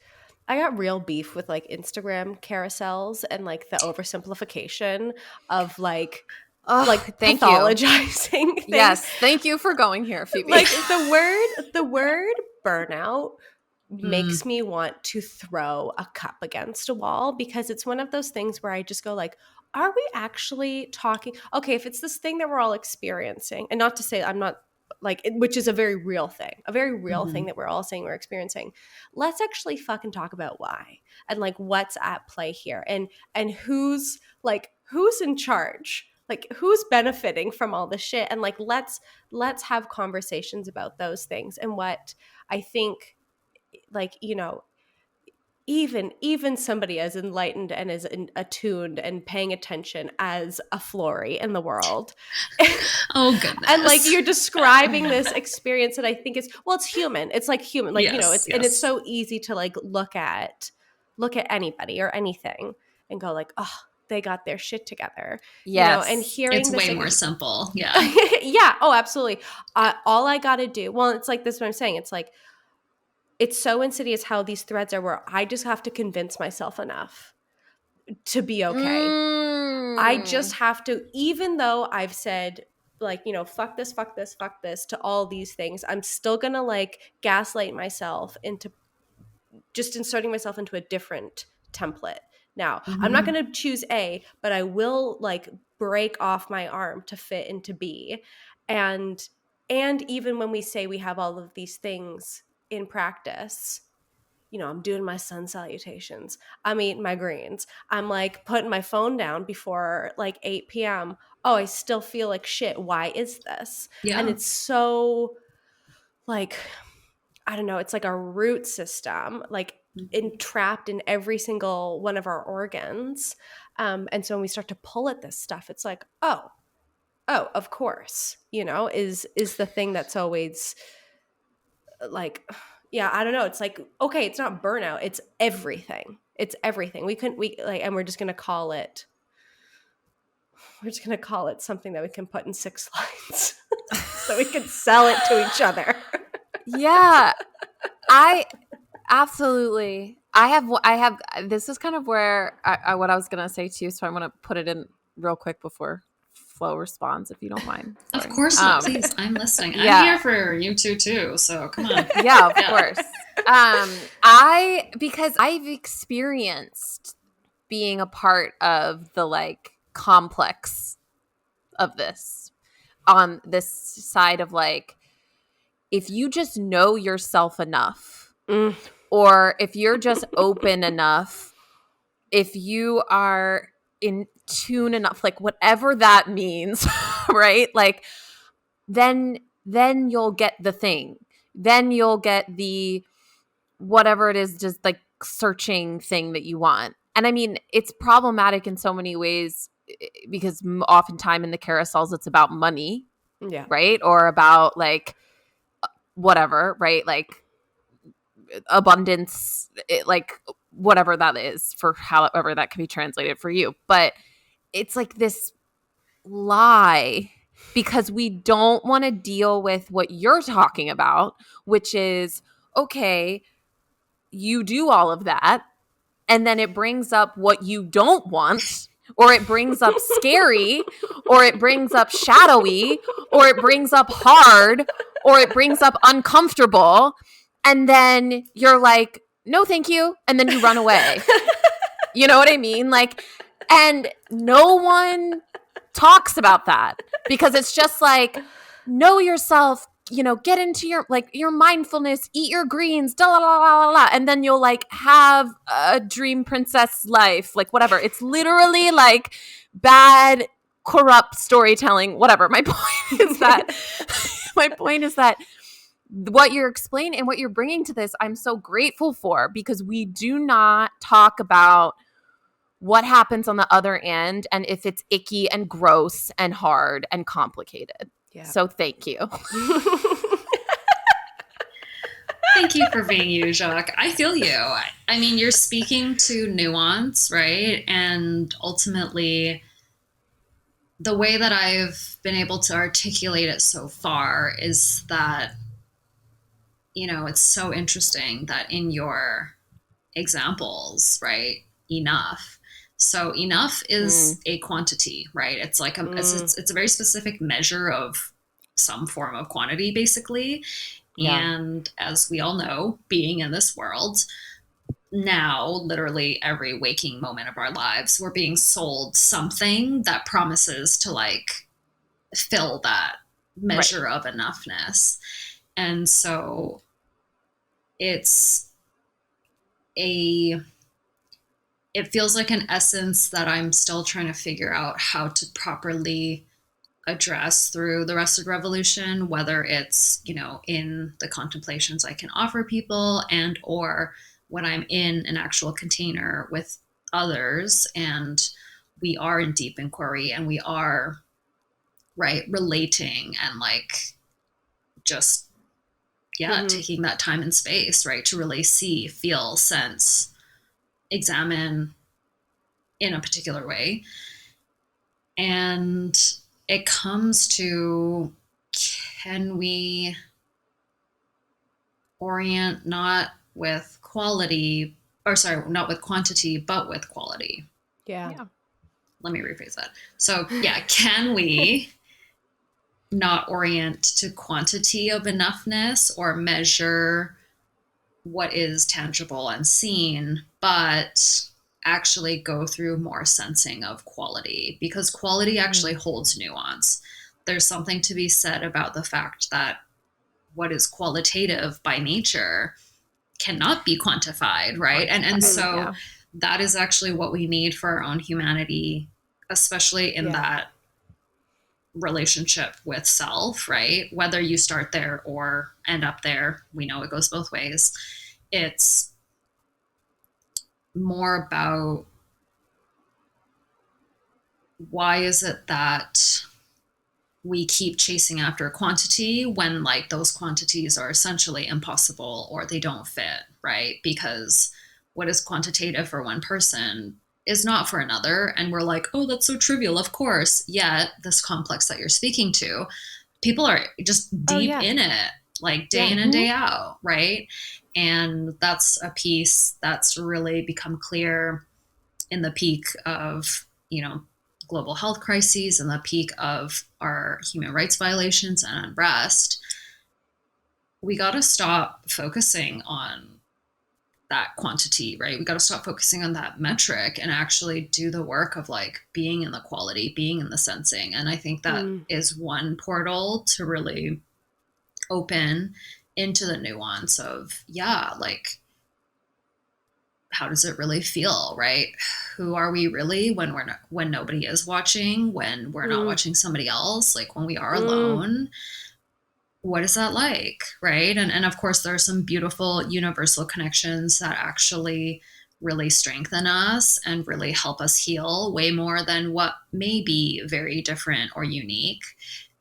B: I got real beef with like Instagram carousels and like the oversimplification of like pathologizing things.
C: Yes, thank you for going here, Phoebe.
B: Like the word burnout makes me want to throw a cup against a wall because it's one of those things where I just go like, are we actually talking? Okay, if it's this thing that we're all experiencing, and not to say I'm not which is a very real thing that we're all saying we're experiencing. Let's actually fucking talk about why and like what's at play here and who's in charge, like who's benefiting from all this shit, and like let's have conversations about those things. And what I think, like, you know, even somebody as enlightened and as attuned and paying attention as a Flory in the world.
A: Oh, goodness.
B: And like you're describing this experience that I think is, well, it's human. It's like human, like, you know, it's and it's so easy to like look at anybody or anything and go like, oh, they got their shit together.
C: Yes.
B: You know, and hearing
A: it's way more simple. Yeah.
B: Yeah. Oh, absolutely. All I got to do, well, it's like this is what I'm saying. It's like, it's so insidious how these threads are where I just have to convince myself enough to be okay. I just have to, even though I've said like, you know, fuck this to all these things, I'm still going to like gaslight myself into just inserting myself into a different template. Now, I'm not going to choose A, but I will like break off my arm to fit into B. And even when we say we have all of these things in practice, you know, I'm doing my sun salutations, I'm eating my greens, I'm like putting my phone down before like 8 p.m. Oh, I still feel like shit. Why is this?
A: Yeah.
B: And it's so like, I don't know, it's like a root system, like entrapped in every single one of our organs. And so when we start to pull at this stuff, it's like, oh, of course, you know, is the thing that's always like, yeah, I don't know. It's like, okay, it's not burnout. It's everything. It's everything. And we're just going to call it something that we can put in 6 lines so we can sell it to each other.
C: Yeah, I absolutely. I have, this is kind of where what I was going to say to you. So I want to put it in real quick before Flo responds, if you don't mind.
A: Of course not. Please, I'm listening.
C: Yeah.
A: I'm here for you two too. So come on.
C: Yeah, of course. Because I've experienced being a part of the like complex of this on this side of like, if you just know yourself enough, or if you're just open enough, if you are in tune enough, like whatever that means, right? Like then you'll get the thing. Then you'll get the whatever it is, just like searching thing that you want. And I mean, it's problematic in so many ways because oftentimes in the carousels, it's about money,
B: yeah,
C: right? Or about like whatever, right? Like abundance, like whatever that is, for however that can be translated for you. But it's like this lie because we don't want to deal with what you're talking about, which is, okay, you do all of that, and then it brings up what you don't want, or it brings up scary, or it brings up shadowy, or it brings up hard, or it brings up uncomfortable, and then you're like, no, thank you, and then you run away. You know what I mean? Like, and no one talks about that because it's just like, know yourself, you know, get into your, like, your mindfulness, eat your greens, da la la la la la, and then you'll like have a dream princess life, like whatever. It's literally like bad, corrupt storytelling, whatever. My point is that what you're explaining and what you're bringing to this, I'm so grateful for, because we do not talk about what happens on the other end and if it's icky and gross and hard and complicated. Yeah. So thank you.
A: Thank you for being you, Jacque. I feel you. I mean, you're speaking to nuance, right? And ultimately, the way that I've been able to articulate it so far is that, you know, it's so interesting that in your examples, right, enough. So enough is a quantity, right? It's like it's a very specific measure of some form of quantity, basically. Yeah. And as we all know, being in this world now, literally every waking moment of our lives, we're being sold something that promises to like fill that measure of enoughness. And so it feels like an essence that I'm still trying to figure out how to properly address through the Rested Revolution, whether it's, you know, in the contemplations I can offer people and or when I'm in an actual container with others and we are in deep inquiry and we are relating and like just taking that time and space, right, to really see, feel, sense, examine in a particular way. And it comes to, can we orient not with quality, or sorry, not with quantity, but with quality?
B: Yeah.
A: Let me rephrase that. So yeah, can we not orient to quantity of enoughness or measure what is tangible and seen, but actually go through more sensing of quality? Because quality actually holds nuance. There's something to be said about the fact that what is qualitative by nature cannot be quantified, right? And so that is actually what we need for our own humanity, especially in that relationship with self, right? Whether you start there or end up there, we know it goes both ways. It's more about, why is it that we keep chasing after quantity when like those quantities are essentially impossible or they don't fit, right? Because what is quantitative for one person is not for another. And we're like, oh, that's so trivial, of course. Yet this complex that you're speaking to, people are just deep in it, like day in and day out, right? And that's a piece that's really become clear in the peak of, you know, global health crises and the peak of our human rights violations and unrest. We got to stop focusing on that quantity, right? We got to stop focusing on that metric and actually do the work of like being in the quality, being in the sensing. And I think that is one portal to really open into the nuance of, like, how does it really feel, right? Who are we really when when nobody is watching, when we're not watching somebody else, like when we are alone? What is that like, right? And of course, there are some beautiful universal connections that actually really strengthen us and really help us heal way more than what may be very different or unique.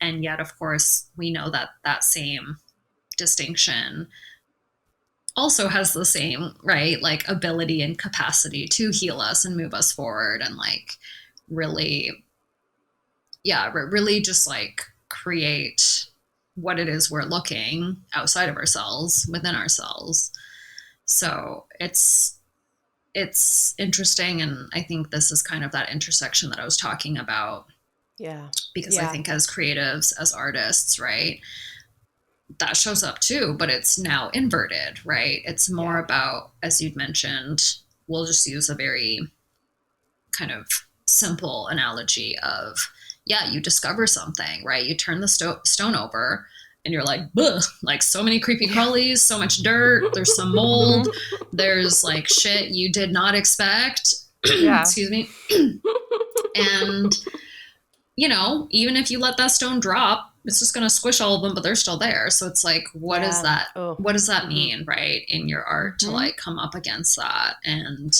A: And yet, of course, we know that that same distinction also has the same, right, like ability and capacity to heal us and move us forward and like really, really just like create what it is we're looking outside of ourselves, within ourselves. So it's interesting. And I think this is kind of that intersection that I was talking about.
B: Yeah.
A: Because I think as creatives, as artists, right, that shows up too, but it's now inverted, right? It's more about, as you'd mentioned, we'll just use a very kind of simple analogy of, you discover something, right? You turn the stone over and you're like, bleh, like so many creepy crawlies, so much dirt, there's some mold, there's like shit you did not expect. Excuse me. And, you know, even if you let that stone drop, it's just going to squish all of them, but they're still there. So it's like, what is that? What does that mean, right, in your art to like come up against that? And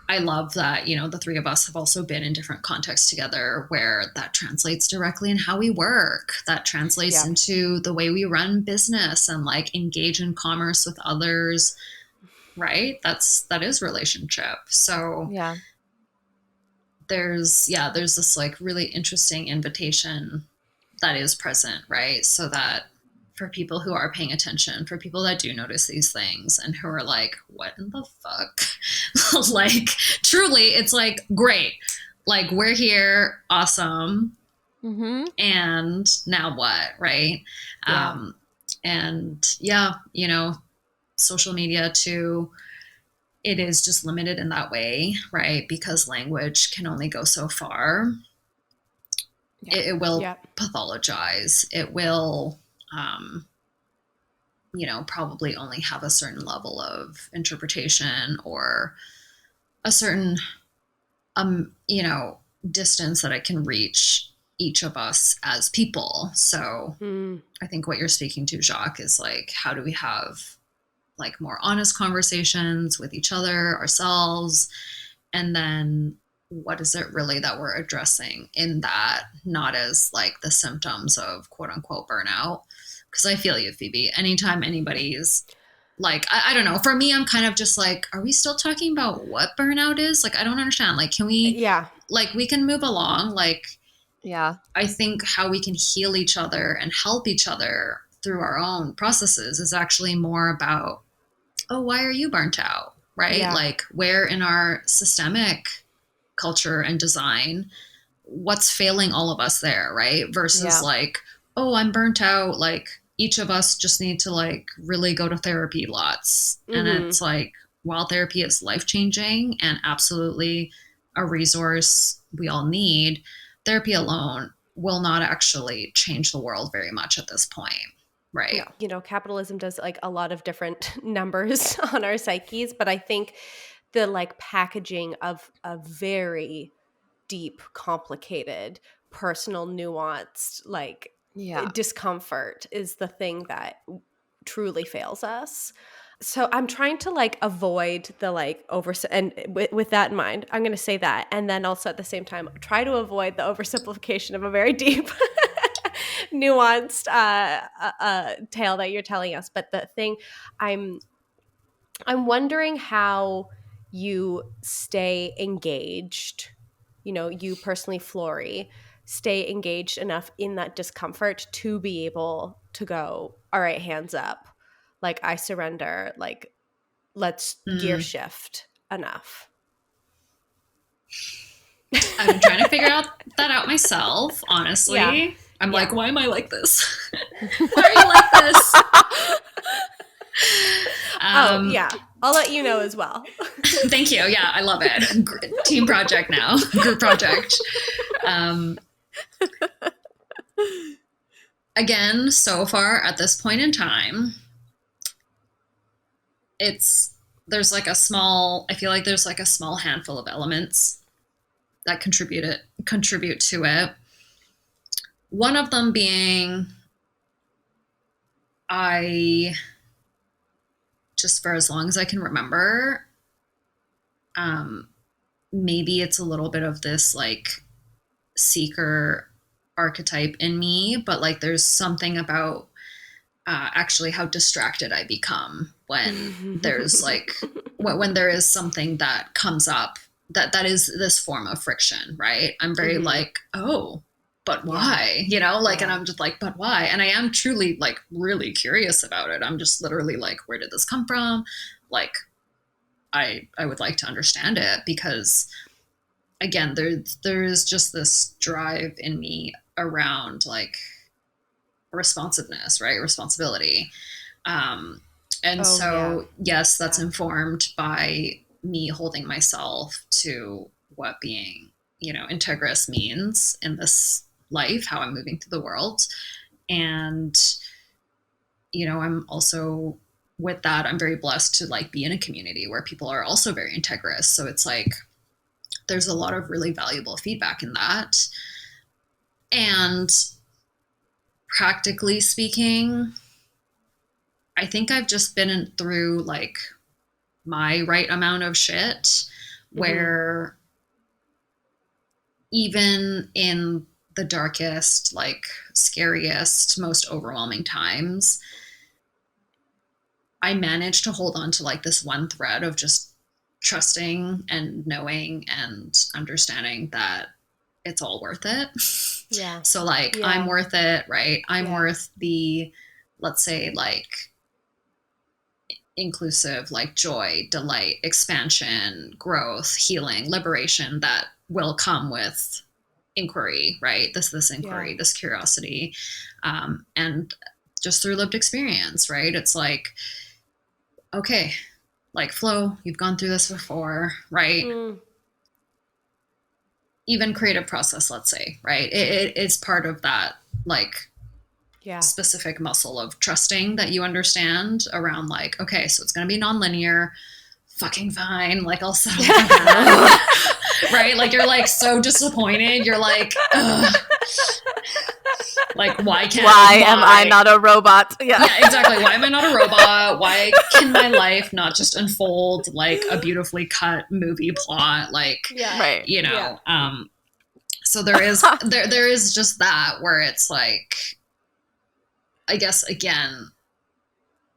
A: I love that, you know, the three of us have also been in different contexts together where that translates directly in how we work. That translates into the way we run business and like engage in commerce with others, right? That is relationship. So there's this like really interesting invitation that is present, right? So that for people who are paying attention, for people that do notice these things and who are like, what in the fuck? Like, truly, it's like, great. Like, we're here. Awesome. And now what? Right. And you know, social media too, it is just limited in that way, right? Because language can only go so far. It will pathologize. It will, probably only have a certain level of interpretation or a certain, distance that it can reach each of us as people. So I think what you're speaking to, Jacque, is like, how do we have like more honest conversations with each other, ourselves, and then what is it really that we're addressing in that, not as like the symptoms of quote unquote burnout. Because I feel you, Phoebe. Anytime anybody's like, I don't know, for me, I'm kind of just like, are we still talking about what burnout is? Like, I don't understand. Like, can we, like, we can move along. Like, I think how we can heal each other and help each other through our own processes is actually more about, oh, why are you burnt out? Right? Like, where in our systemic culture and design, what's failing all of us there, right? Versus like, oh, I'm burnt out. Like, each of us just need to like really go to therapy lots. And it's like, while therapy is life-changing and absolutely a resource we all need, therapy alone will not actually change the world very much at this point. Right.
B: Capitalism does like a lot of different numbers on our psyches, but I think the like packaging of a very deep, complicated, personal, nuanced, like discomfort is the thing that truly fails us. So I'm trying to like avoid the like and with that in mind, I'm going to say that. And then also at the same time, try to avoid the oversimplification of a very deep, nuanced tale that you're telling us. But the thing I'm wondering how you stay engaged, you personally, Flory, stay engaged enough in that discomfort to be able to go, all right, hands up. Like, I surrender. Like, let's gear shift enough.
A: I've been trying to figure that out myself, honestly. I'm like, why am I like this? Why are you like this?
B: I'll let you know as well.
A: Thank you. Yeah, I love it. Team project now. Group project. Again, so far at this point in time, there's like a small handful of elements that contribute to it. One of them being, I just, for as long as I can remember, maybe it's a little bit of this like seeker archetype in me, but like there's something about actually how distracted I become when there's like when there is something that comes up that is this form of friction, right? I'm very like, oh, but why? And I'm just like, but why? And I am truly like really curious about it. I'm just literally like, where did this come from? Like, I would like to understand it, because again, there's just this drive in me around like responsiveness, right? Responsibility. Yes, that's informed by me holding myself to what being, integrous means in this life, how I'm moving through the world. And, I'm also, with that, I'm very blessed to like be in a community where people are also very integrous. So it's like, there's a lot of really valuable feedback in that. And practically speaking, I think I've just been through like my right amount of shit where even in the darkest, like scariest, most overwhelming times, I managed to hold on to like this one thread of just trusting and knowing and understanding that it's all worth it.
B: Yeah.
A: So like, I'm worth it, right? I'm worth the, let's say like inclusive, like joy, delight, expansion, growth, healing, liberation that will come with inquiry, right? This inquiry, this curiosity, and just through lived experience, right? It's like, okay, like Flo, you've gone through this before, right? even creative process, let's say, right? It's part of that, like, specific muscle of trusting that you understand around, like, okay, so it's going to be nonlinear. Fucking fine. Like, I'll settle for that. Right? Like, you're like so disappointed. You're like, ugh. Like, why am I not a robot? Yeah, exactly. Why am I not a robot? Why can my life not just unfold like a beautifully cut movie plot? Like, you know, so there is just that where it's like, I guess, again,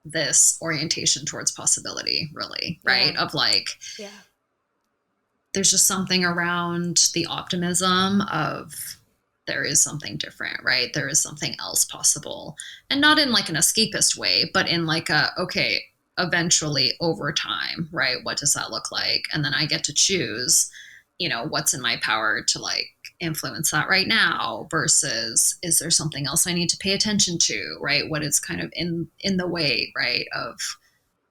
A: this orientation towards possibility, really, right? Of like, there's just something around the optimism of there is something different, right? There is something else possible. And not in like an escapist way, but in like okay, eventually over time, right? What does that look like? And then I get to choose, you know, what's in my power to like influence that right now versus is there something else I need to pay attention to, right? What is kind of in the way, right, of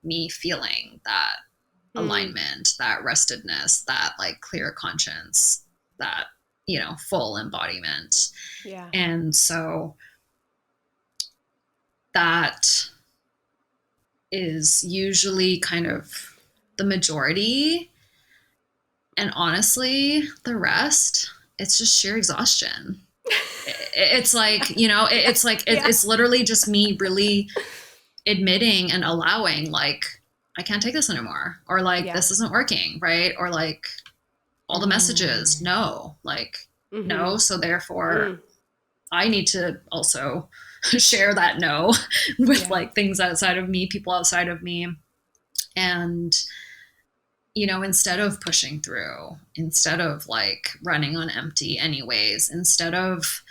A: me feeling that alignment, that restedness, that like clear conscience, that, you know, full embodiment. And so that is usually kind of the majority. And honestly, the rest, it's just sheer exhaustion. It's like, you know, it's like, it's literally just me really admitting and allowing, like, I can't take this anymore. Or like, this isn't working, right? Or like, all the messages, no, like, no. So therefore, I need to also share that no with like things outside of me, people outside of me. And, you know, instead of pushing through, instead of like running on empty anyways, instead of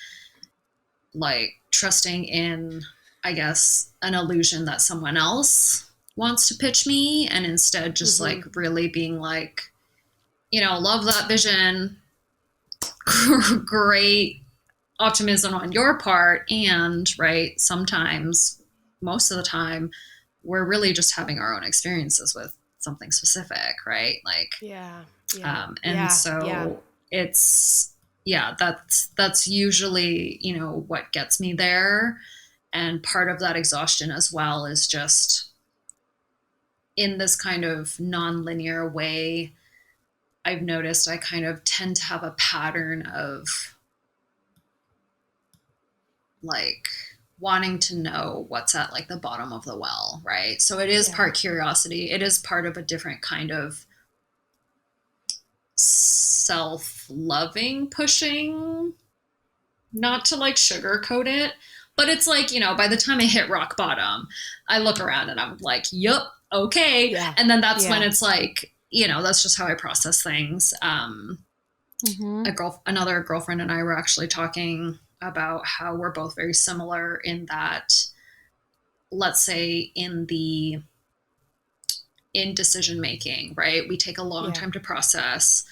A: like trusting in, I guess, an illusion that someone else wants to pitch me, and instead just like really being like, you know, love that vision, great optimism on your part. And right, sometimes, most of the time, we're really just having our own experiences with something specific, right? Like, so it's, that's usually, you know, what gets me there. And part of that exhaustion as well is just in this kind of non-linear way, I've noticed I kind of tend to have a pattern of like wanting to know what's at like the bottom of the well, right? So it is part curiosity. It is part of a different kind of self-loving pushing, not to like sugarcoat it, but it's like, you know, by the time I hit rock bottom, I look around and I'm like, yup, okay. And then that's when it's like, you know, that's just how I process things. Another girlfriend and I were actually talking about how we're both very similar in that, let's say in decision making, right? We take a long time to process.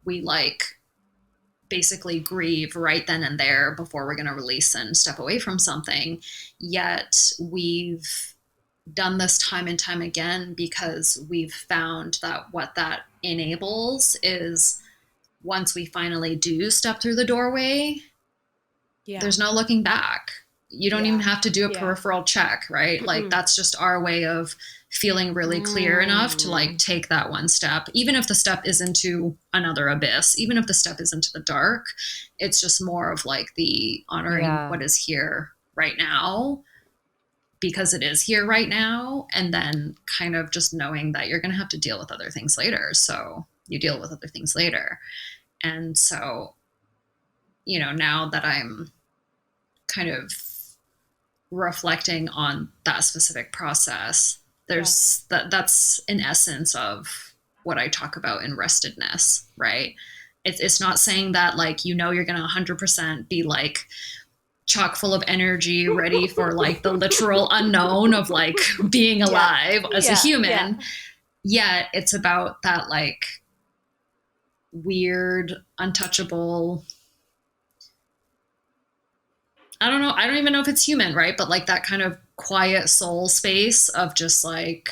A: We like basically grieve right then and there before we're going to release and step away from something. Yet we've done this time and time again because we've found that what that enables is once we finally do step through the doorway, there's no looking back. You don't even have to do a peripheral check, right? Like that's just our way of feeling really clear enough to like take that one step, even if the step is into another abyss, even if the step is into the dark. It's just more of like the honoring what is here right now, because it is here right now. And then kind of just knowing that you're going to have to deal with other things later. So you deal with other things later. And so, you know, now that I'm kind of reflecting on that specific process, there's that's an essence of what I talk about in restedness, right? It's not saying that like, you know, you're going to 100% be like chock full of energy, ready for like the literal unknown of like being alive as a human. Yet it's about that like weird, untouchable, I don't know. I don't even know if it's human, right? But like that kind of quiet soul space of just like,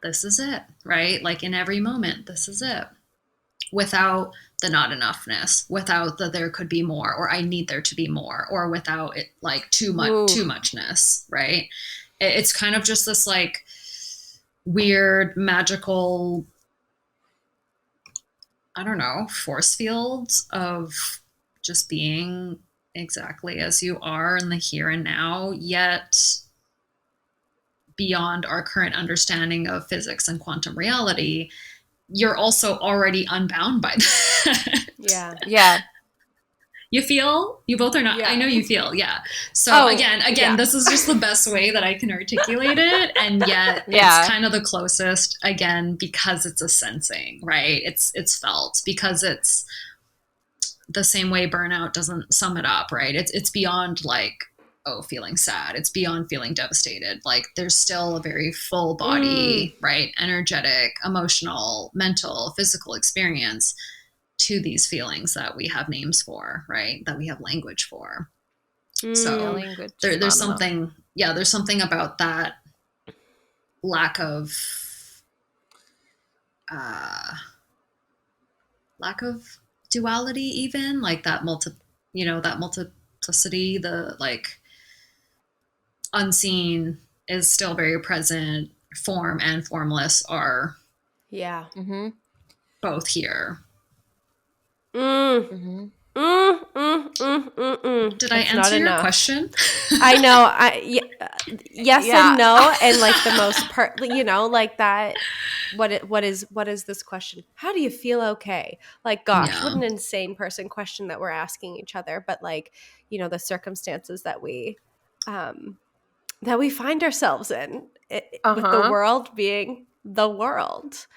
A: this is it, right? Like in every moment, this is it. without the not enoughness, without the there could be more, or I need there to be more, or without it like too muchness, right? It's kind of just this like weird magical, I don't know, force fields of just being exactly as you are in the here and now, yet beyond our current understanding of physics and quantum reality, you're also already unbound by that.
C: Yeah.
A: You both are not.
B: Yeah.
A: I know you feel. Yeah. So again,
B: yeah.
A: this is just the best way that I can articulate it, and yet it's kind of the closest. Again, because it's a sensing, right? It's felt, because it's the same way burnout doesn't sum it up, right? It's beyond like, oh, feeling sad. It's beyond feeling devastated. Like there's still a very full body, right? Energetic, emotional, mental, physical experience to these feelings that we have names for, right? That we have language for. So
C: language
A: there's something, there's something about that lack of duality, even like that that multiplicity, the like unseen is still very present. Form and formless are both here. Did I answer your question?
B: I know. Yes and no, and like the most part, like that. What is this question? How do you feel? Okay, like gosh, what an insane person question that we're asking each other. But like, the circumstances that we find ourselves in, with the world being the world.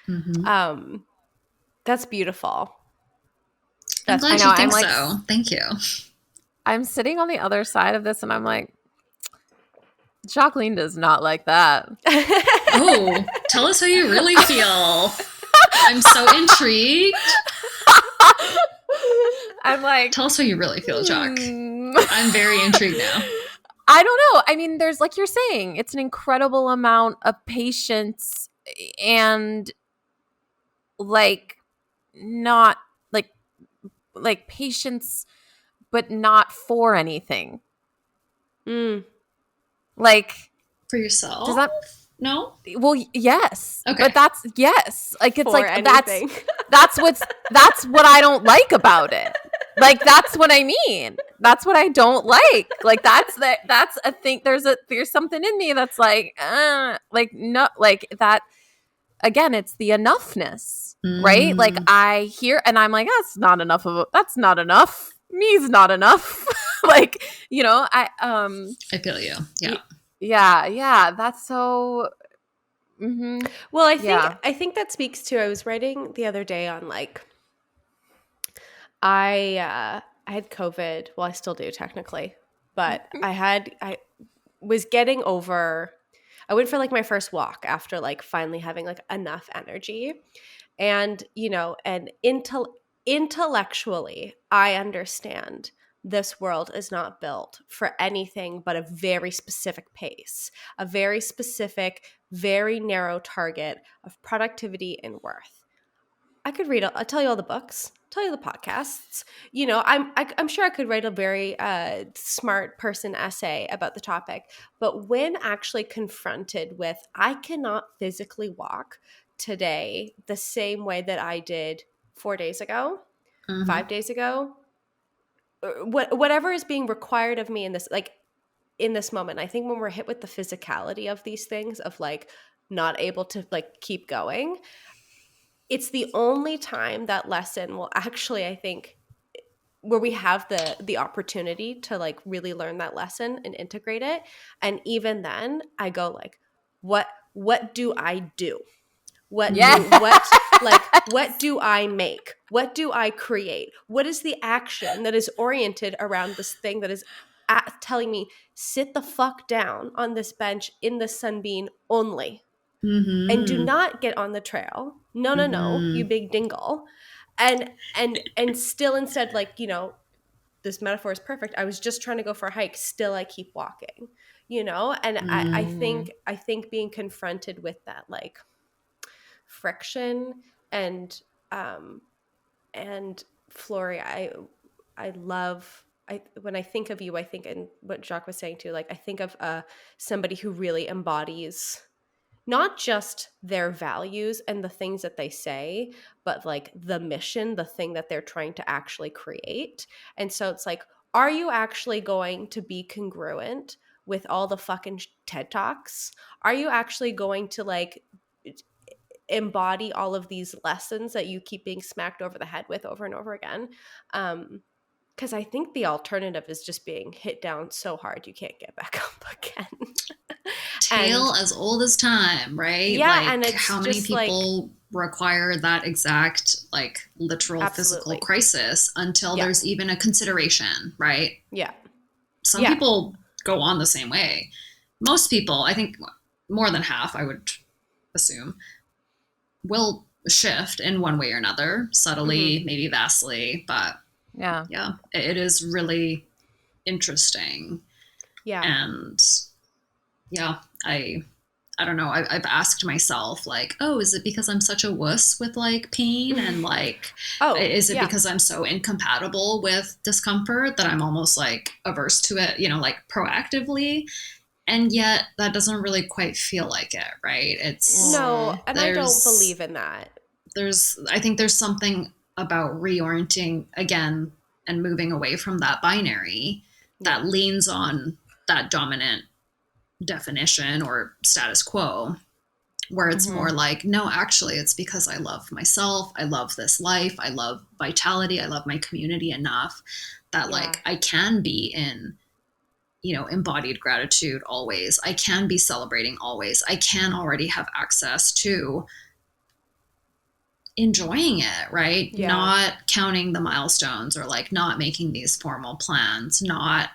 B: That's beautiful.
A: I'm glad you think so. Thank you.
C: I'm sitting on the other side of this and I'm like, Jacqueline does not like that.
A: Oh, tell us how you really feel. I'm so intrigued.
C: I'm like,
A: tell us how you really feel, Jacque. I'm very intrigued now.
C: I don't know. I mean, there's, like you're saying, it's an incredible amount of patience and like not like patience, but not for anything. Like
A: for yourself.
C: Does that
A: no?
C: Well, yes.
A: Okay.
C: But that's yes. Like it's
B: for
C: like
B: anything.
C: that's what I don't like about it. Like that's what I mean. That's what I don't like. Like that's a thing. There's something in me that's like no, like that. Again, it's the enoughness, right? Like I hear and I'm like, that's not enough. Me's not enough. Like, I feel
A: you.
C: Yeah. Yeah. That's so.
B: Well, I think that speaks to, I was writing the other day on like, I had COVID. Well, I still do technically, but I was getting over, I went for like my first walk after like finally having like enough energy, and, and intellectually, I understand this world is not built for anything but a very specific pace, a very specific, very narrow target of productivity and worth. I could read, I'll tell you all the books, tell you the podcasts. I'm sure I could write a very smart person essay about the topic. But when actually confronted with, I cannot physically walk today the same way that I did 4 days ago, 5 days ago, whatever is being required of me in this moment. I think when we're hit with the physicality of these things, of like not able to like keep going, it's the only time that lesson will actually, I think, where we have the opportunity to like really learn that lesson and integrate it. And even then I go like, what do I do? What do I make? What do I create? What is the action that is oriented around this thing that is telling me, sit the fuck down on this bench in the sunbeam only, and do not get on the trail. No, you big dingle. And still, instead, like, this metaphor is perfect. I was just trying to go for a hike. Still, I keep walking, and I think being confronted with that, like, friction and And Flory, I love, when I think of you, I think, and what Jacque was saying too, like I think of somebody who really embodies not just their values and the things that they say, but like the mission, the thing that they're trying to actually create. And so it's like, are you actually going to be congruent with all the fucking TED Talks? Are you actually going to like embody all of these lessons that you keep being smacked over the head with over and over again? Because I think the alternative is just being hit down so hard you can't get back up again.
A: Tale as old as time, right?
B: Yeah,
A: like,
B: and it's
A: how many
B: just
A: people require that exact, like, literal physical crisis until there's even a consideration, right?
B: Yeah.
A: Some people go on the same way. Most people, I think more than half, I would assume, will shift in one way or another, subtly, maybe vastly, but yeah, it is really interesting.
B: Yeah.
A: And yeah, I don't know. I've asked myself, like, oh, is it because I'm such a wuss with like pain, and like, is it because I'm so incompatible with discomfort that I'm almost like averse to it, you know, like proactively? And yet that doesn't really quite feel like it, right?
B: No, and I don't believe in that.
A: I think there's something about reorienting again and moving away from that binary that leans on that dominant definition or status quo, where it's more like, no, actually it's because I love myself, I love this life, I love vitality, I love my community enough that like I can be in, you know, embodied gratitude always, I can be celebrating always, I can already have access to enjoying it, right? Not counting the milestones, or like not making these formal plans, not,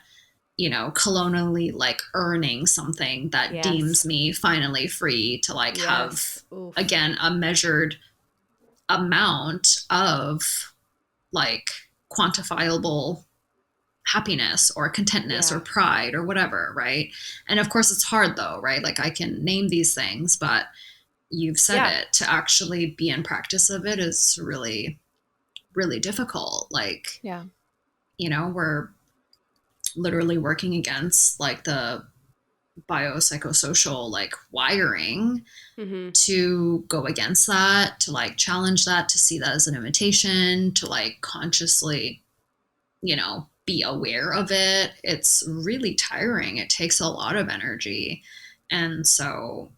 A: you know, colonially like earning something that deems me finally free to like have again a measured amount of like quantifiable happiness or contentness or pride or whatever, right? And of course it's hard though, right? Like I can name these things, but you've said it, to actually be in practice of it is really, really difficult. Like, you know, we're literally working against like the biopsychosocial like wiring to go against that, to like challenge that, to see that as an invitation, to like consciously, you know, be aware of it. It's really tiring. It takes a lot of energy. And so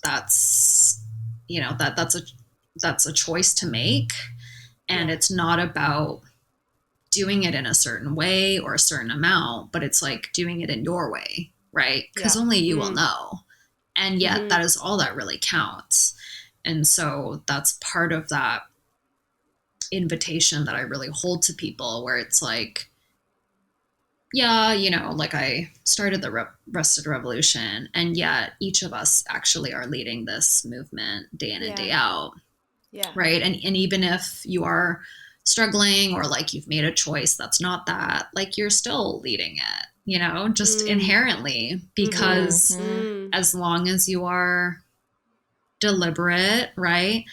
A: that's, you know, that's a choice to make. And it's not about doing it in a certain way or a certain amount, but it's like doing it in your way, right? Because only you will know. And yet that is all that really counts. And so that's part of that invitation that I really hold to people, where it's like, yeah, you know, like I started the Rested Revolution, and yet each of us actually are leading this movement day in and day out. Right. And even if you are struggling, or like you've made a choice that's not that, like you're still leading it, you know, just inherently, because as long as you are deliberate, right,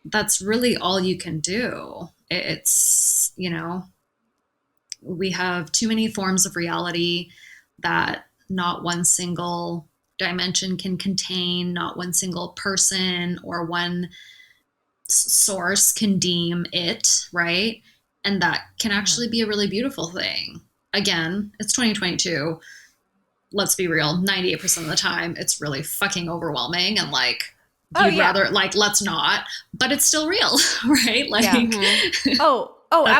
A: that's really all you can do. It's, you know, we have too many forms of reality that not one single dimension can contain, not one single person or one source can deem it, right? And that can actually be a really beautiful thing. Again, it's 2022. Let's be real, 98% of the time it's really fucking overwhelming, and like you'd rather like, let's not, but it's still real, right? Like that's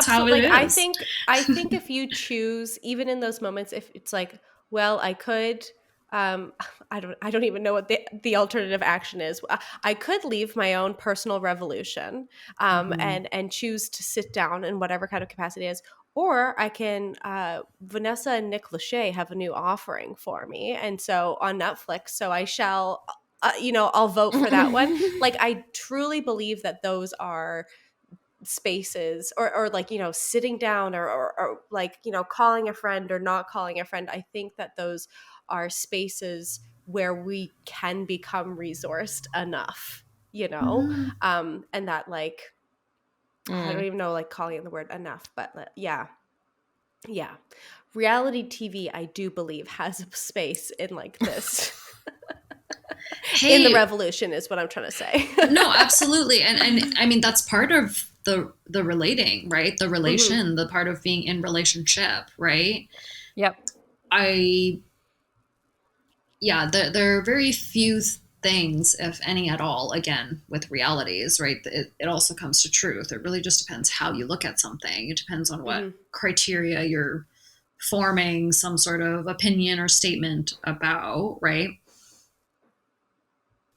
B: absolutely.
A: how it is.
B: I think if you choose, even in those moments, if it's like, well, I could I don't even know what the alternative action is. I could leave my own personal revolution and choose to sit down in whatever kind of capacity it is. Or I can, Vanessa and Nick Lachey have a new offering for me. And so on Netflix, so I shall, you know, I'll vote for that one. Like, I truly believe that those are spaces, or like, you know, sitting down or like, you know, calling a friend or not calling a friend. I think that those are spaces where we can become resourced enough, you know, and that like, I don't even know, like, calling it the word enough, but yeah. Reality TV, I do believe, has a space in, like, this. In the revolution is what I'm trying to say.
A: No, absolutely. And I mean, that's part of the relating, right? The relation, the part of being in relationship, right?
C: Yep.
A: There are very few things, if any at all, again, with realities, right? It also comes to truth. It really just depends how you look at something. It depends on what criteria you're forming some sort of opinion or statement about, right?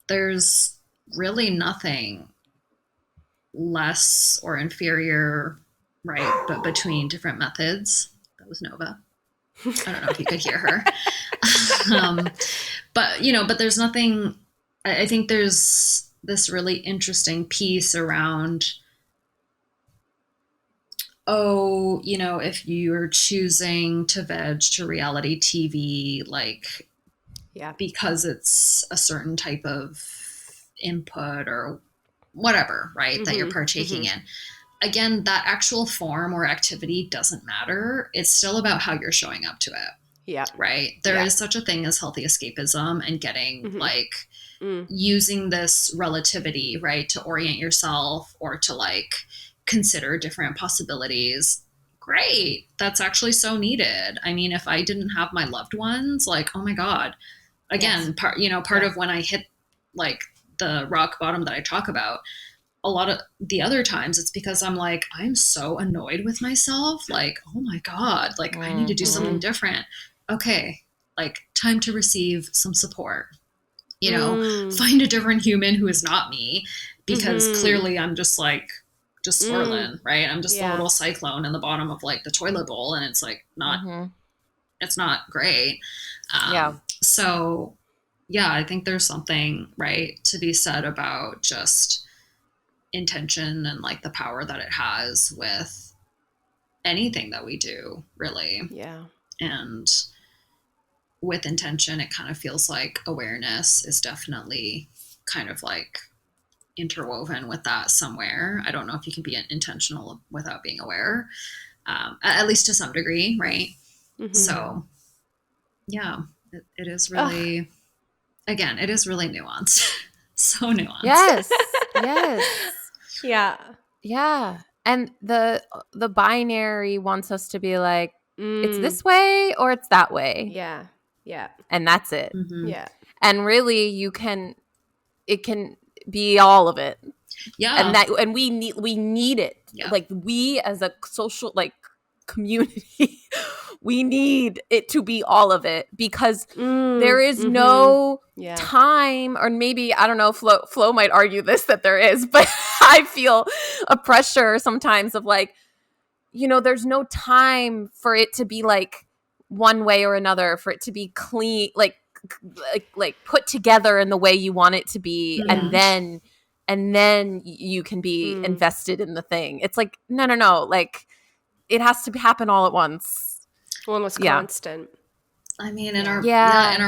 A: There's really nothing less or inferior, right? But between different methods. That was Nova. I don't know if you could hear her. But there's nothing, I think there's this really interesting piece around, if you're choosing to veg to reality TV, like, because it's a certain type of input or whatever, right, that you're partaking in. Again, that actual form or activity doesn't matter. It's still about how you're showing up to it.
B: Yeah.
A: Right. There is such a thing as healthy escapism and getting using this relativity, right, to orient yourself or to like consider different possibilities. Great. That's actually so needed. I mean, if I didn't have my loved ones, like, oh my God, again, part of when I hit like the rock bottom that I talk about, a lot of the other times it's because I'm like, I'm so annoyed with myself. Like, oh my God, like I need to do something different. Okay. Like, time to receive some support, find a different human who is not me, because clearly I'm just like, just swirling, right? I'm just a little cyclone in the bottom of like the toilet bowl. And it's like, it's not great. So yeah, I think there's something, right, to be said about just intention and like the power that it has with anything that we do, really.
B: Yeah.
A: And with intention, it kind of feels like awareness is definitely kind of like interwoven with that somewhere. I don't know if you can be intentional without being aware, at least to some degree, right? So yeah, it is really, again, it is really nuanced. So nuanced.
C: Yes.
B: Yeah.
C: And the binary wants us to be like, it's this way or it's that way.
B: Yeah.
C: And that's it.
B: Yeah.
C: And really it can be all of it.
A: Yeah.
C: And we need it.
A: Yeah.
C: Like, we as a social like community, we need it to be all of it, because there is no time, or maybe, I don't know, Flo might argue this, that there is, but I feel a pressure sometimes of like, there's no time for it to be like one way or another, for it to be clean, like put together in the way you want it to be. And then you can be invested in the thing. It's like, no, like, it has to happen all at once.
B: Almost constant.
A: I mean, in our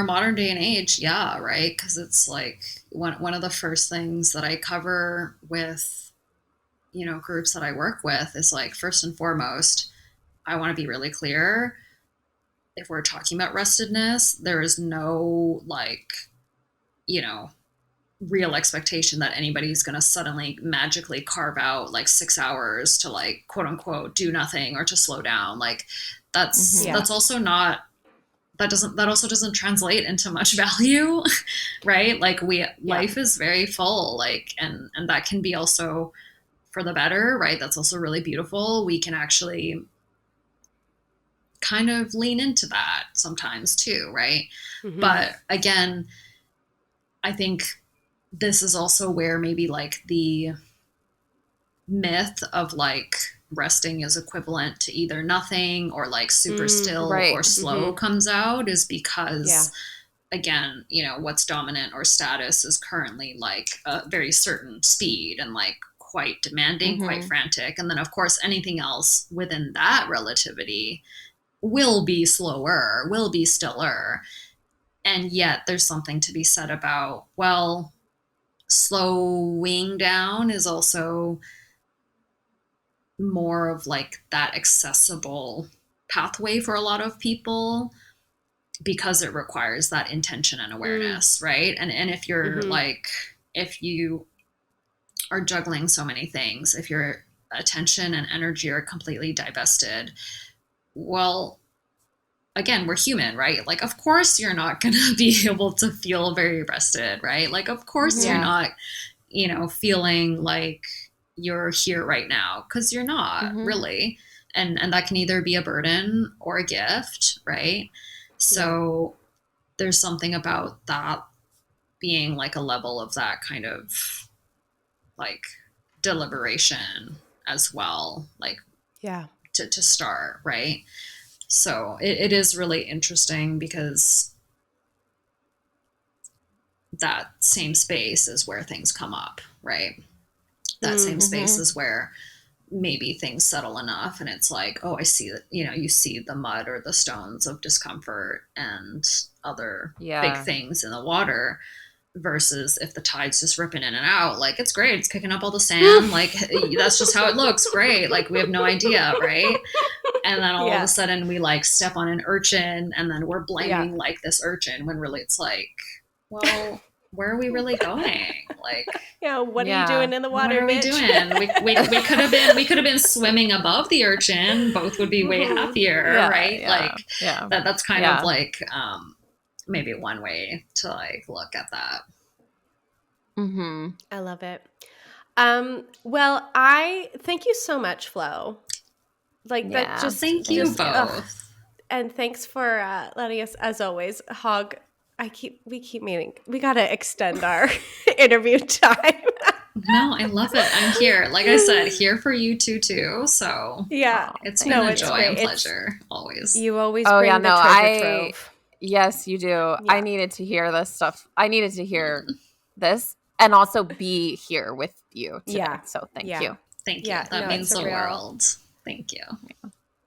A: modern day and age, right? Because it's like one of the first things that I cover with, groups that I work with is like, first and foremost, I want to be really clear. If we're talking about restedness, there is no like, real expectation that anybody's going to suddenly magically carve out like 6 hours to like, quote unquote, do nothing or to slow down. Like, that's also not, that also doesn't translate into much value, right? Like, life is very full, like, and that can be also for the better, right? That's also really beautiful. We can actually kind of lean into that sometimes too, right? But again, I think this is also where maybe like the myth of like resting is equivalent to either nothing or like super still or slow comes out, is because again, what's dominant or status is currently like a very certain speed and like quite demanding, quite frantic. And then of course anything else within that relativity will be slower, will be stiller. And yet there's something to be said about, well, slowing down is also more of like that accessible pathway for a lot of people because it requires that intention and awareness, right? And if you're like, if you are juggling so many things, if your attention and energy are completely divested, well, again, we're human, right? Like, of course you're not going to be able to feel very rested, right? Like, of course you're not, feeling like you're here right now, because you're not really. And that can either be a burden or a gift, right? So there's something about that being like a level of that kind of like deliberation as well, like to start, right? So it is really interesting because that same space is where things come up, right? That same space is where maybe things settle enough and it's like, oh, I see that, you see the mud or the stones of discomfort and other big things in the water, versus if the tide's just ripping in and out, like, it's great, it's kicking up all the sand, like, that's just how it looks, great, like, we have no idea, right? And then all of a sudden we like step on an urchin and then we're blaming like this urchin, when really it's like, well, where are we really going? Like,
B: what are you doing in the water?
A: What are we doing? We could have been swimming above the urchin. Both would be way happier, right? Like that's kind of like maybe one way to like look at that.
B: I love it. Well, I thank you so much, Flo. Like that. Just
A: thank you both,
B: and thanks for letting us, as always, hog. We keep meaning we gotta extend our interview time.
A: No, I love it. I'm here. Like I said, here for you too. So it's been a joy and pleasure always.
B: You always bring the treasure trove.
C: Yes, you do. Yeah. I needed to hear this stuff. I needed to hear this and also be here with you today. So thank you.
A: Thank you. That means the world. Thank you.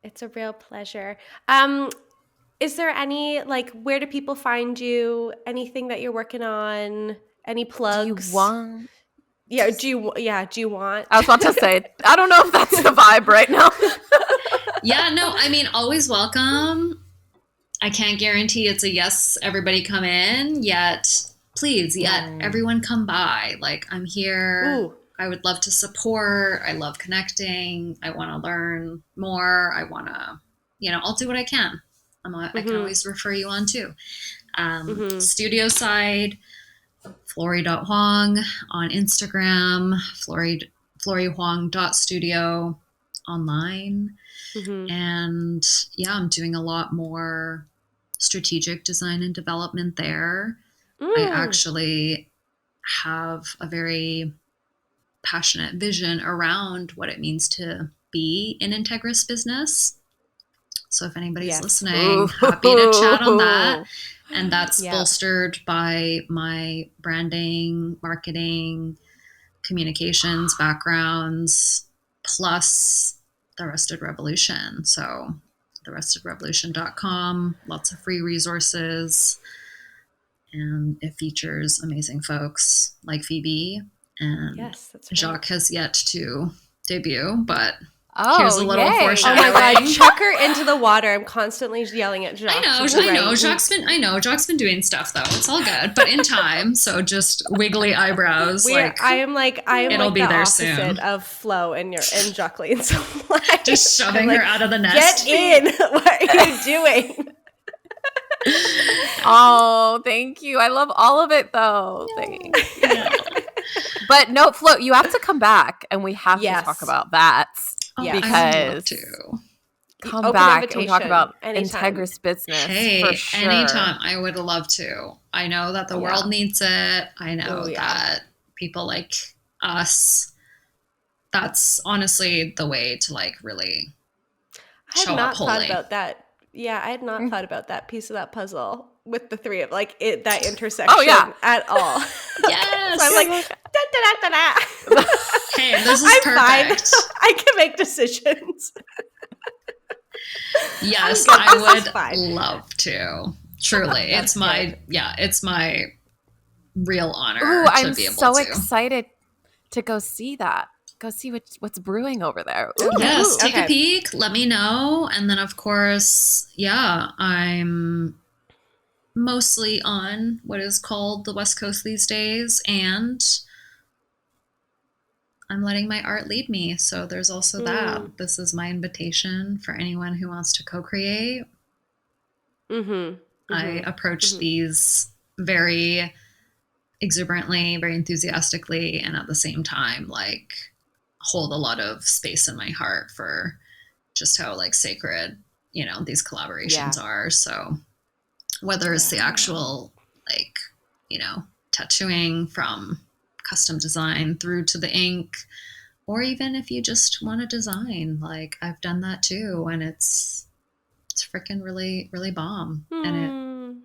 B: It's a real pleasure. Is there any, like, where do people find you? Anything that you're working on? Any plugs?
C: Do you want?
B: Do you want?
C: I was about to say, I don't know if that's the vibe right now.
A: No, I mean, always welcome. I can't guarantee it's a yes, everybody come in, yet everyone come by. Like, I'm here. Ooh. I would love to support. I love connecting. I want to learn more. I want to, I'll do what I can. I can always refer you on too. Studio side, Flory.Huang on Instagram, FloryHuang.studio online. And I'm doing a lot more strategic design and development there. I actually have a very passionate vision around what it means to be in integrous business. So if anybody's listening, happy to chat on that. And that's bolstered by my branding, marketing, communications backgrounds, plus the Rested Revolution. So therestedrevolution.com, lots of free resources. And it features amazing folks like Phoebe. And Jacque has yet to debut, but here's a little foreshadowing.
B: Oh my God, chuck her into the water. I'm constantly yelling at Jacque.
A: I know. Jacque's been doing stuff though. It's all good, but in time. So just wiggly eyebrows.
B: I am
A: it'll
B: like
A: be
B: the
A: there
B: opposite
A: soon.
B: Of Flo and Jacqueline's life.
A: Just shoving her out of the nest.
B: Get in. What are you doing?
C: Oh, thank you. I love all of it though. Thank you. But no, Flo, you have to come back and we have to talk about that. Because come back and talk about integrous business.
A: Hey,
C: for sure.
A: Anytime. I would love to. I know that the world needs it. I know that people like us, that's honestly the way to like really show up wholly.
B: I had not thought about that. Yeah, I had not thought about that piece of that puzzle with the three of that intersection at all.
A: Yes.
B: So I'm like, da-da-da-da-da.
A: Hey, this is perfect.
B: Fine. I can make decisions.
A: Yes, I would love to. Truly. It's my real honor to be able to.
C: I'm so excited to go see that. go see what's brewing over there.
B: Ooh.
A: Yes, take
B: Okay.
A: a peek, let me know. And then, of course, I'm mostly on what is called the West Coast these days, and I'm letting my art lead me. So there's also that. This is my invitation for anyone who wants to co-create. I approach these very exuberantly, very enthusiastically, and at the same time, like, hold a lot of space in my heart for just how, like, sacred, you know, these collaborations are. So whether it's the actual, like, you know, tattooing from custom design through to the ink, or even if you just want to design, like, I've done that too, and it's freaking really, really bomb, and it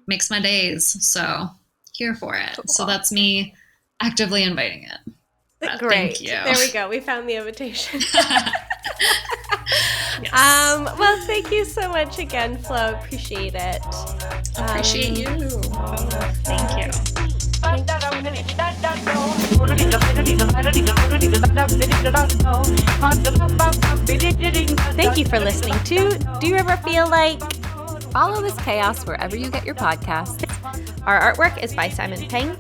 A: makes my days. So here for it. Cool. So that's me actively inviting it.
B: Great.
A: Thank you.
B: There we go. We found the invitation.
A: Yes.
B: Well, thank you so much again, Flo. Appreciate it.
A: Appreciate you. Thank you.
B: Thank you for listening to Do You Ever Feel Like?
C: Follow this chaos wherever you get your podcasts.
B: Our artwork is by Simon Peng.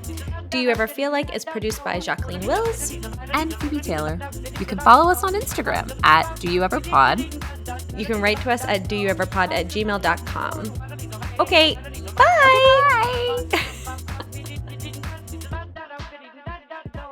B: Do You Ever Feel Like is produced by Jacqueline Wills
C: and Phoebe Taylor. You can follow us on Instagram at doyoueverpod.
B: You can write to us at doyoueverpod@gmail.com. Okay, bye!